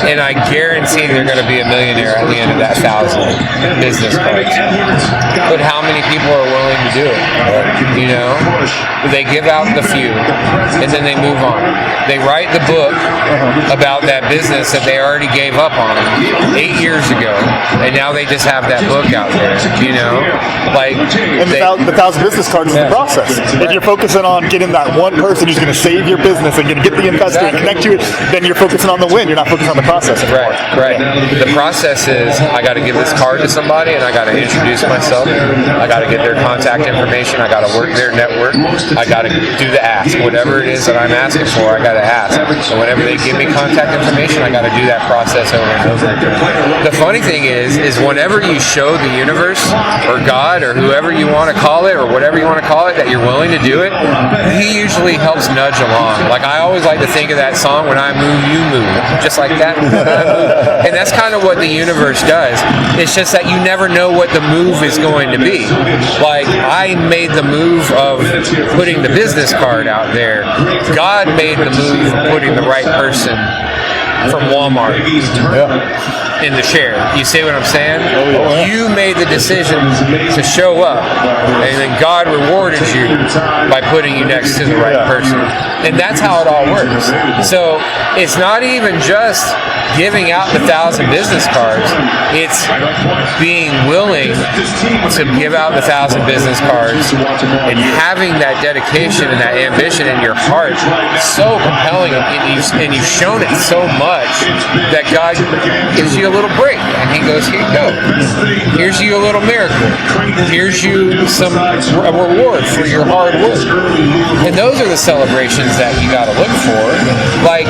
and I guarantee they're going to be a millionaire at the end of that 1,000 business cards. But how many people are willing to do it? You know, they give out the few, and then they move on. They write the book about that business that they already gave up on 8 years ago, and now they just have that book out there. You know, like and the 1,000 business cards is the process. If you're focusing on getting that one person who's going to save your business and going to get the investor and connect you, then you're focusing on the win. You're not focusing on the process anymore. Right. The process is I got to give this card to somebody, and I got to introduce myself. I got to get their contact information. I got to work their network. I got to do the ask. Whatever it is that I'm asking for, I got to ask. And whenever they give me contact information, I got to do that process over and over. The funny thing is whenever you show the universe or God or whoever you want to call it or whatever you want to call it that you're willing to do it, he usually helps nudge along. Like I always like to think of that song, when I move, you move. Just like that. And that's kind of what the universe does. It's just that you never know what the move is going to be. Like I made the move of putting the business card out there. God made the move of putting the right person from Walmart in the share. You see what I'm saying? You made the decision to show up, and then God rewarded you by putting you next to the right person. And that's how it all works. So it's not even just giving out the 1,000 business cards. It's being willing to give out the 1,000 business cards and having that dedication and that ambition in your heart so compelling, and you've shown it so much that God gives you a little break, and he goes, here you go. Here's you a little miracle. Here's you a reward for your hard work. And those are the celebrations that you got to look for. Like,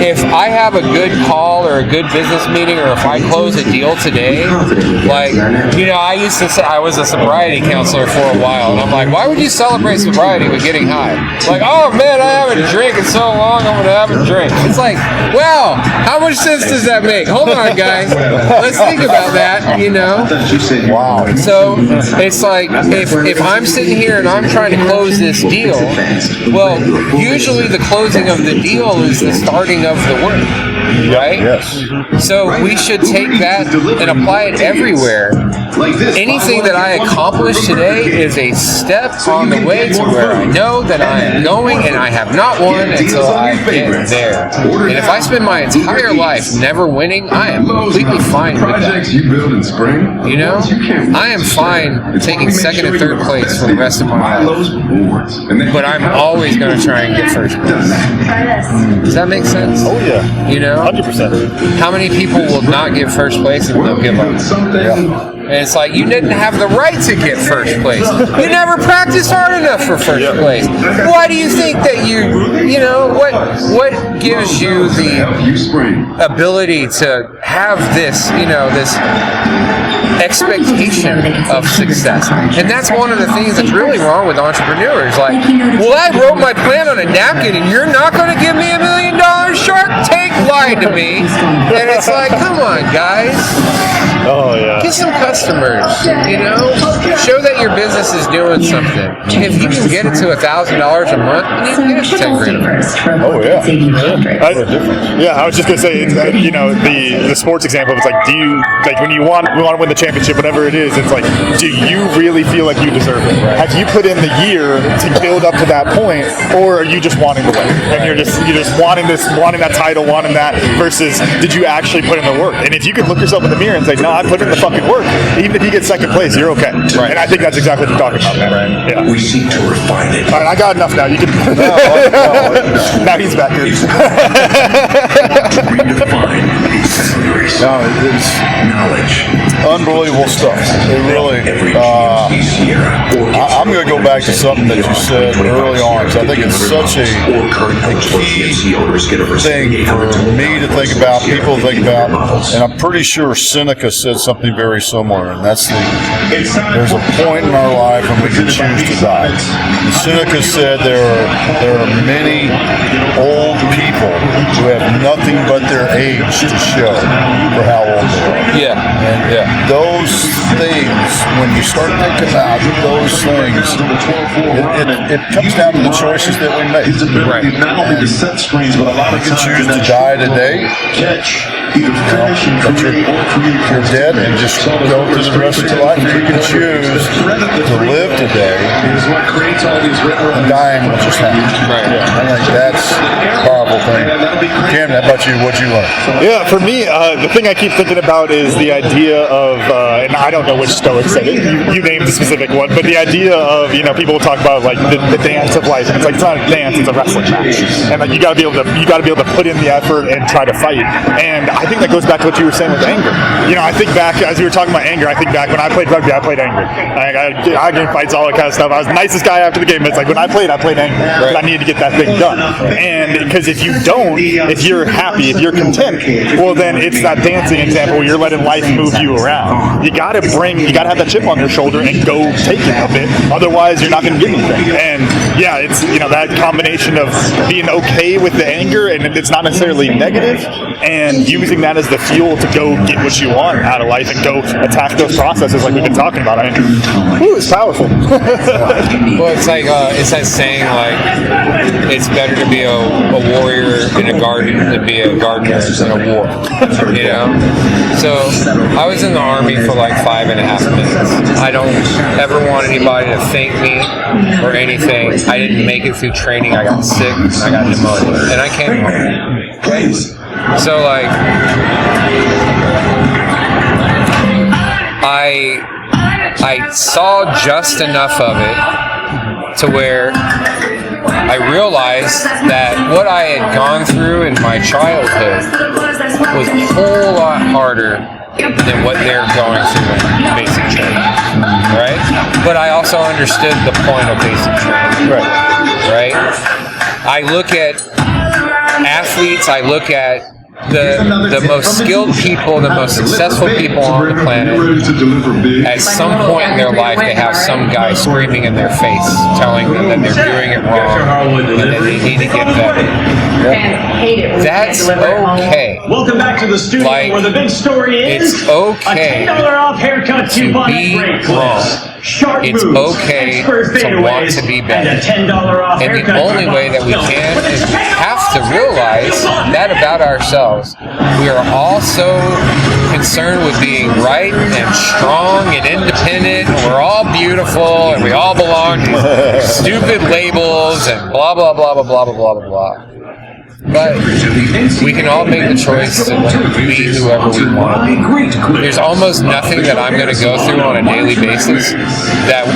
if I have a good call or a good business meeting, or if I close a deal today, like, you know, I used to say I was a sobriety counselor for a while, and I'm like, why would you celebrate sobriety with getting high? Like, oh man, I haven't drank in so long, I'm gonna have a drink. It's like, wow, how much sense does that make? Hold on, guys, let's think about that. You know, Wow. so it's like if I'm sitting here and I'm trying to close this deal, well, usually the closing of the deal is the starting of the work, right? Yes. So we should take that and apply it everywhere. Anything that I accomplish today is a step on the way to where I know that I am going, and I have not won until I get there. And if I spend my entire life never winning, I am completely fine with that. You know, I am fine taking second and third place for the rest of my life. But I'm always going to try and get first place. Does that make sense? Oh yeah. You know? 100%. How many people will not get first place and they'll give up? Yeah. And it's like, you didn't have the right to get first place. You never practiced hard enough for first place. Why do you think that you know, what gives you the ability to have this, you know, this expectation of success? And that's one of the things that's really wrong with entrepreneurs. Like, well, I wrote my plan on a napkin and you're not going to give me $1 million? Shark Tank lied to me. And it's like, come on, guys. Oh yeah. Get some customers, you know? Show that your business is doing something. If you can get it to $1,000 a month, you can get it to 10 grand a month. Oh yeah. I was just gonna say, you know, the sports example. It's like, do you, like, when you want to win the championship, whatever it is, it's like, do you really feel like you deserve it? Have you put in the year to build up to that point, or are you just wanting to win? And you're just wanting that title, wanting that, versus did you actually put in the work? And if you can look yourself in the mirror and say, no, I put in the fucking work, even if you get second place, you're okay. Right. And I think that's exactly what you're talking about, man. Right. Yeah. We seek to refine it. All right, I got enough now. You can. Now he's back here. Redefine its boundaries. No, it's Knowledge. unbelievable stuff. It really. I'm going to go back to something that you said early on, because I think it's such a key thing for me to think about, people to think about, and I'm pretty sure Seneca said something very similar, and that's there's a point in our life when we can choose to die. And Seneca said there are many old people who have nothing but their age to show for how old they are. Yeah. And those things, when you start thinking about those things, it comes down to the choices that we make. Right. Not only to set screens, but a lot of You can times choose to die today, catch either finish and create or create. you're dead, and just go through the rest of your life. You can choose to live today, Is what creates all these and dying will just happen. Right. I think that's a powerful thing. Cam, how about you? What'd you learn? Yeah, for me, the thing I keep thinking about is the idea of, and I don't know which Stoic said it. You named the specific one, but the idea of, people will talk about like the dance of life. It's like it's not a dance; it's a wrestling match, and like you got to be able to put in the effort and try to fight. And I think that goes back to what you were saying with anger. I think back as you were talking about anger. I think back when I played rugby, I played angry. I get fights, all that kind of stuff. I was the nicest guy after the game. But it's like when I played angry. Right. I needed to get that thing done. And because if you don't, if you're happy, if you're content, well then it's that dancing example where you're letting life move you around. You gotta have that chip on your shoulder and go take it a bit. Otherwise you're not gonna get anything. And yeah, it's that combination of being okay with the anger and it's not necessarily negative and using that as the fuel to go get what you want out of life and go attack those processes like we've been talking about. I mean, it's powerful. Well, it's like it's that saying like it's better to be a warrior in a garden than be a gardener in a war. So I was in the Army for like 5.5 minutes. I don't ever want anybody to thank me or anything. I didn't make it through training. I got sick. I got pneumonia, and I came home. So like I saw just enough of it to where I realized that what I had gone through in my childhood was a whole lot harder than what they're going through in basic training, right? But I also understood the point of basic training, right? I look at athletes, I look at the most skilled people, the most successful people on the planet. At some point in their life, they have some guy screaming in their face, telling them that they're doing it wrong and that they need to get better. That's okay. Welcome back to the studio where the big story is it's okay a $10 off haircut to coupon be at Great wrong. It's okay to want to be better. And the only way that we can is we have to realize that about ourselves. We are all so concerned with being right and strong and independent, and we're all beautiful, and we all belong to stupid labels and blah, blah, blah, blah, blah, blah, blah, blah. But we can all make the choice to be whoever we want to be. There's almost nothing that I'm going to go through on a daily basis that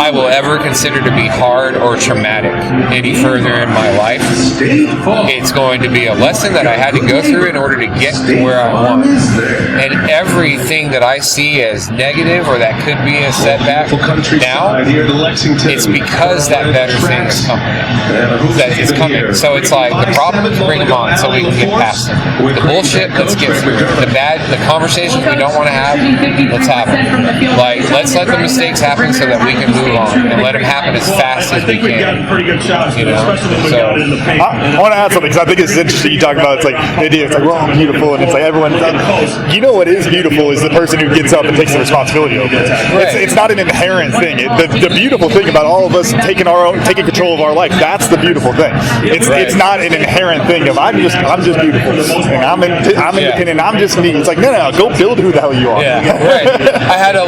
I will ever consider to be hard or traumatic any further in my life. It's going to be a lesson that I had to go through in order to get to where I want. And everything that I see as negative or that could be a setback now, it's because that better thing is coming. That is coming. So it's like the problems, bring them on so we can get past them. The bullshit, let's get through it. The conversations we don't want to have, let's have them. Like, let's let the mistakes happen so that we can move on and let them happen as fast as we can. So I want to add something because I think it's interesting. You talk about it's like the idea. It's like we're all beautiful, and it's like everyone. What is beautiful is the person who gets up and takes the responsibility over it. It's not an inherent thing. The beautiful thing about all of us taking control of our life. That's the beautiful thing. It's not an inherent thing of I'm just beautiful and I'm independent. I'm just me. It's like no, go build who the hell you are. Yeah, right. I had a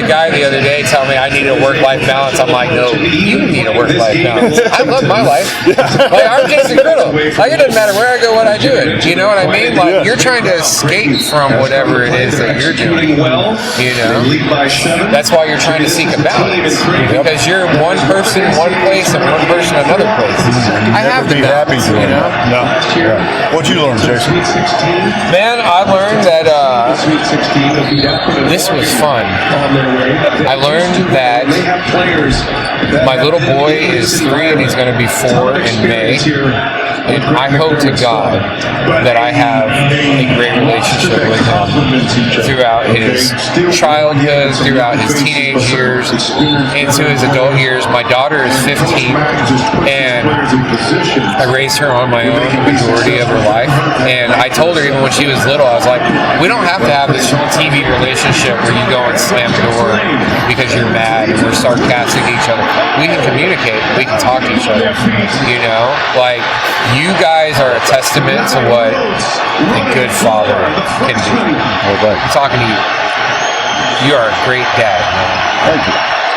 guy the other day tell me I needed a work-life balance. I'm like, no, you need a work-life balance. I love my life. Like, I'm Jason Criddle. Like, it doesn't matter where I go, what I do. You know what I mean? Like, you're trying to escape from whatever it is that you're doing. That's why you're trying to seek a balance. Because you're one person, one place, and one person, another place. I have to be happy, What'd you learn, Jason? Man, I learned that this was fun. I learned that my little boy is 3 and he's going to be 4 in May. And I hope to God that I have a great relationship with him throughout his childhood, throughout his teenage years, into his adult years. My daughter is 15, and I raised her on my own the majority of her life. And I told her even when she was little, I was like, we don't have to have this TV relationship where you go and slam the door because you're mad and we're so sarcastic to each other. We can communicate. We can talk to each other. You know, like you guys are a testament to what a good father can do. I'm talking to you. You are a great dad, man. Thank you.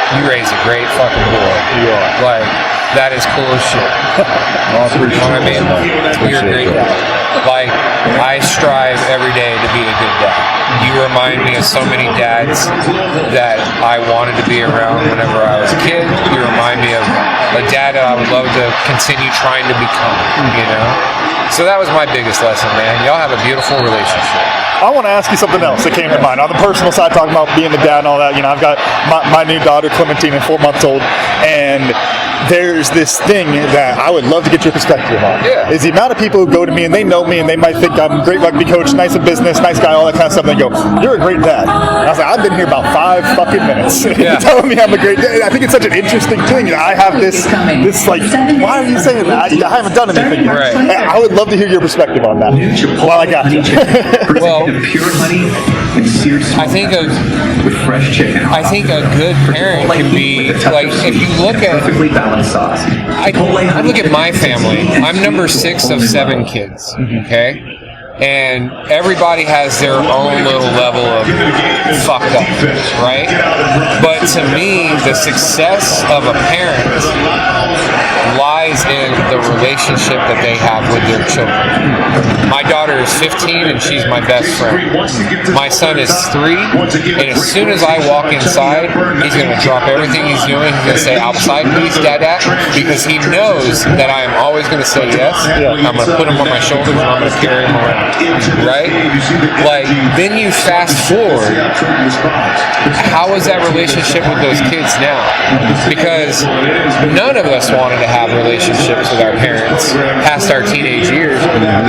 You raise a great fucking boy. You are. Like, that is cool as shit. I appreciate You know what I mean? You're a great dad. Like, I strive every day to be a good dad. You remind me of so many dads that I wanted to be around whenever I was a kid. You remind me of a dad that I would love to continue trying to become, you know? So that was my biggest lesson, man. Y'all have a beautiful relationship. I want to ask you something else that came to mind. On the personal side, talking about being the dad and all that, you know, I've got my new daughter, Clementine, and 4 months old, and there's this thing that I would love to get your perspective on. Yeah. Is the amount of people who go to me and they know me and they might think I'm a great rugby coach, nice in business, nice guy, all that kind of stuff. And they go, "You're a great dad." And I was like, "I've been here about 5 fucking minutes." Yeah. You're telling me I'm a great dad. I think it's such an interesting thing. I have this like, why are you saying that? I haven't done anything yet. Right. I would love to hear your perspective on that. While I got you. Well, pure honey and seared I think with fresh chicken. I think a good parent can be, like, if you look at, perfectly balanced sauce. I look at my family. I'm number 6 of 7 kids, okay? And everybody has their own little level of fucked up, right? But to me, the success of a parent lies in the relationship that they have with their children. My daughter is 15 and she's my best friend. My son is 3, and as soon as I walk inside, he's going to drop everything he's doing. He's going to say, "Outside, please, Dada," because he knows that I am always going to say yes. I'm going to put him on my shoulders and I'm going to carry him around. Right? Like, then you fast forward, how is that relationship with those kids now? Because none of us wanted to have relationships with our parents past our teenage years.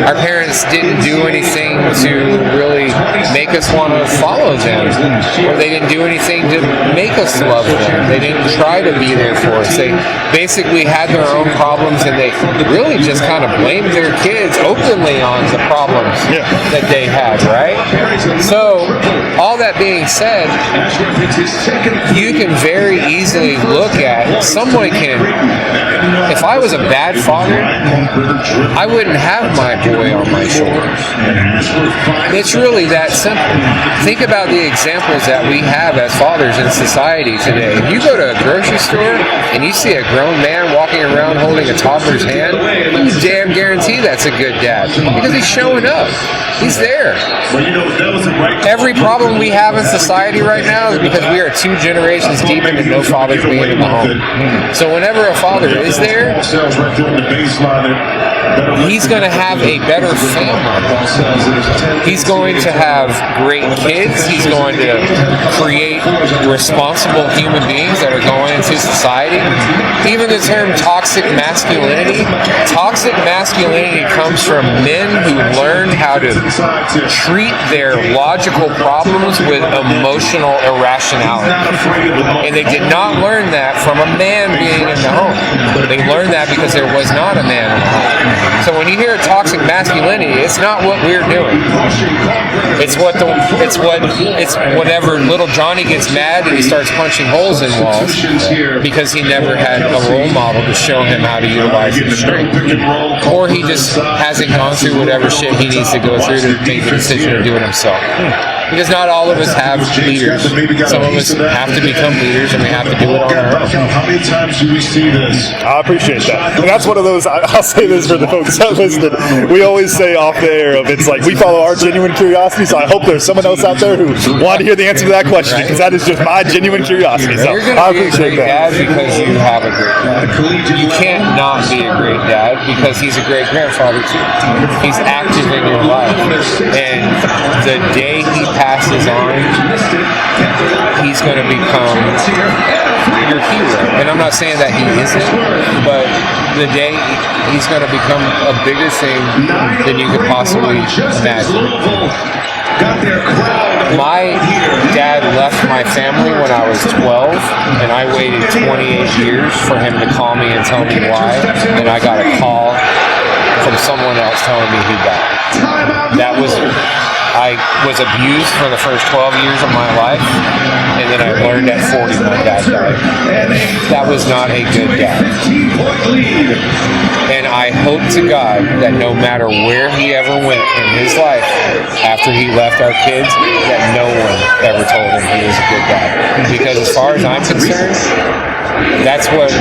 Our parents didn't do anything to really make us want to follow them, or they didn't do anything to make us love them. They didn't try to be there for us. They basically had their own problems, and they really just kind of blamed their kids openly on the problems that they had, right? So, all that being said, you can very easily look at, someone can, if I was a bad father, I wouldn't have my boy on my shoulders. It's really that simple. Think about the examples that we have as fathers in society today. If you go to a grocery store and you see a grown man walking around holding a toddler's hand, you damn guarantee that's a good dad, because he's showing up. He's there. Every problem we have in society right now is because we are 2 generations deep into no fathers being in the home. So whenever a father is there, he's going to have a better family. He's going to have great kids. He's going to create responsible human beings that are going into society. Even the term toxic masculinity comes from men who learned how to treat their logical problems with emotional irrationality. And they did not learn that from a man being in the home. They learned that because there was not a man in the home. So when you hear toxic masculinity, it's not what we're doing. It's whenever little Johnny gets mad and he starts punching holes in walls because he never had a role model to show him how to utilize his strength. Or he just hasn't gone through whatever shit he needs to go through to make the decision to do it himself. Because not all of us have leaders. Some of us have to become leaders, and we have to do it on our own. How many times do we see this? I appreciate that. And that's one of those, I'll say this for the folks that listen, we always say off the air of, it's like, we follow our genuine curiosity, so I hope there's someone else out there who wanted to hear the answer to that question, because that is just my genuine curiosity. So You're going to be a great dad because you have a great dad. You can't not be a great dad because he's a great grandfather too. He's active in your life. And the day he passes on, he's going to become your hero. And I'm not saying that he isn't, but the day he's going to become a bigger thing than you could possibly imagine. My dad left my family when I was 12, and I waited 28 years for him to call me and tell me why, and I got a call from someone else telling me he died. I was abused for the first 12 years of my life, and then I learned at 40 my dad died. That was not a good dad. And I hope to God that no matter where he ever went in his life after he left our kids, that no one ever told him he was a good dad. Because as far as I'm concerned, that's what...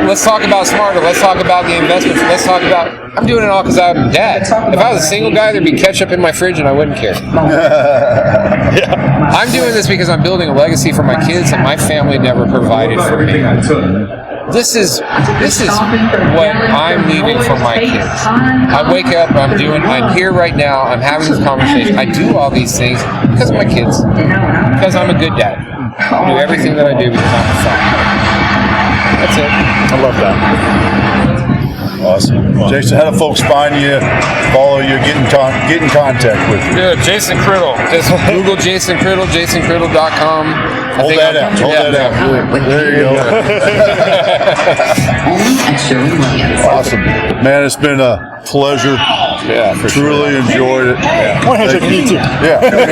Let's talk about Smarter. Let's talk about the investments. Let's talk about... I'm doing it all because I'm a dad. If I was a single guy, there'd be ketchup in my fridge and I wouldn't care. I'm doing this because I'm building a legacy for my kids and my family never provided for me. This is what I'm leaving for my kids. I wake up, I'm here right now, I'm having this conversation. I do all these things because of my kids. Because I'm a good dad. I do everything that I do because I'm a father. That's it. I love that. Awesome. Jason, how do folks find you, follow you, get in contact with you? Good. Jason Criddle. Just Google Jason Criddle, jasoncриddle.com. Hold that out. There you go. Awesome. Man, it's been a pleasure. Yeah, for Truly enjoyed it. Yeah. One handshake, me too. Yeah, there we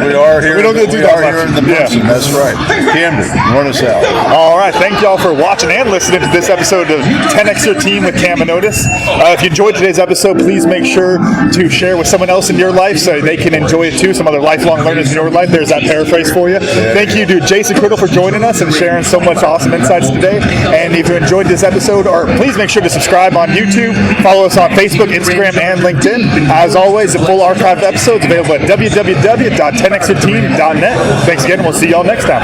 go. We are here. We don't get to do that much. Here in the person. That's right. Camden, run us out. All right. Thank you all for watching and listening to this episode of 10X Your Team with Cam and Otis. If you enjoyed today's episode, please make sure to share with someone else in your life so they can enjoy it too. Some other lifelong learners in your life. There's that paraphrase for you. Thank you to Jason Criddle for joining us and sharing so much awesome insights today. And if you enjoyed this episode, please make sure to subscribe on YouTube, follow us on Facebook, Instagram, and LinkedIn. As always, the full archived episodes available at www.10xyourteam.net. Thanks again, and we'll see y'all next time.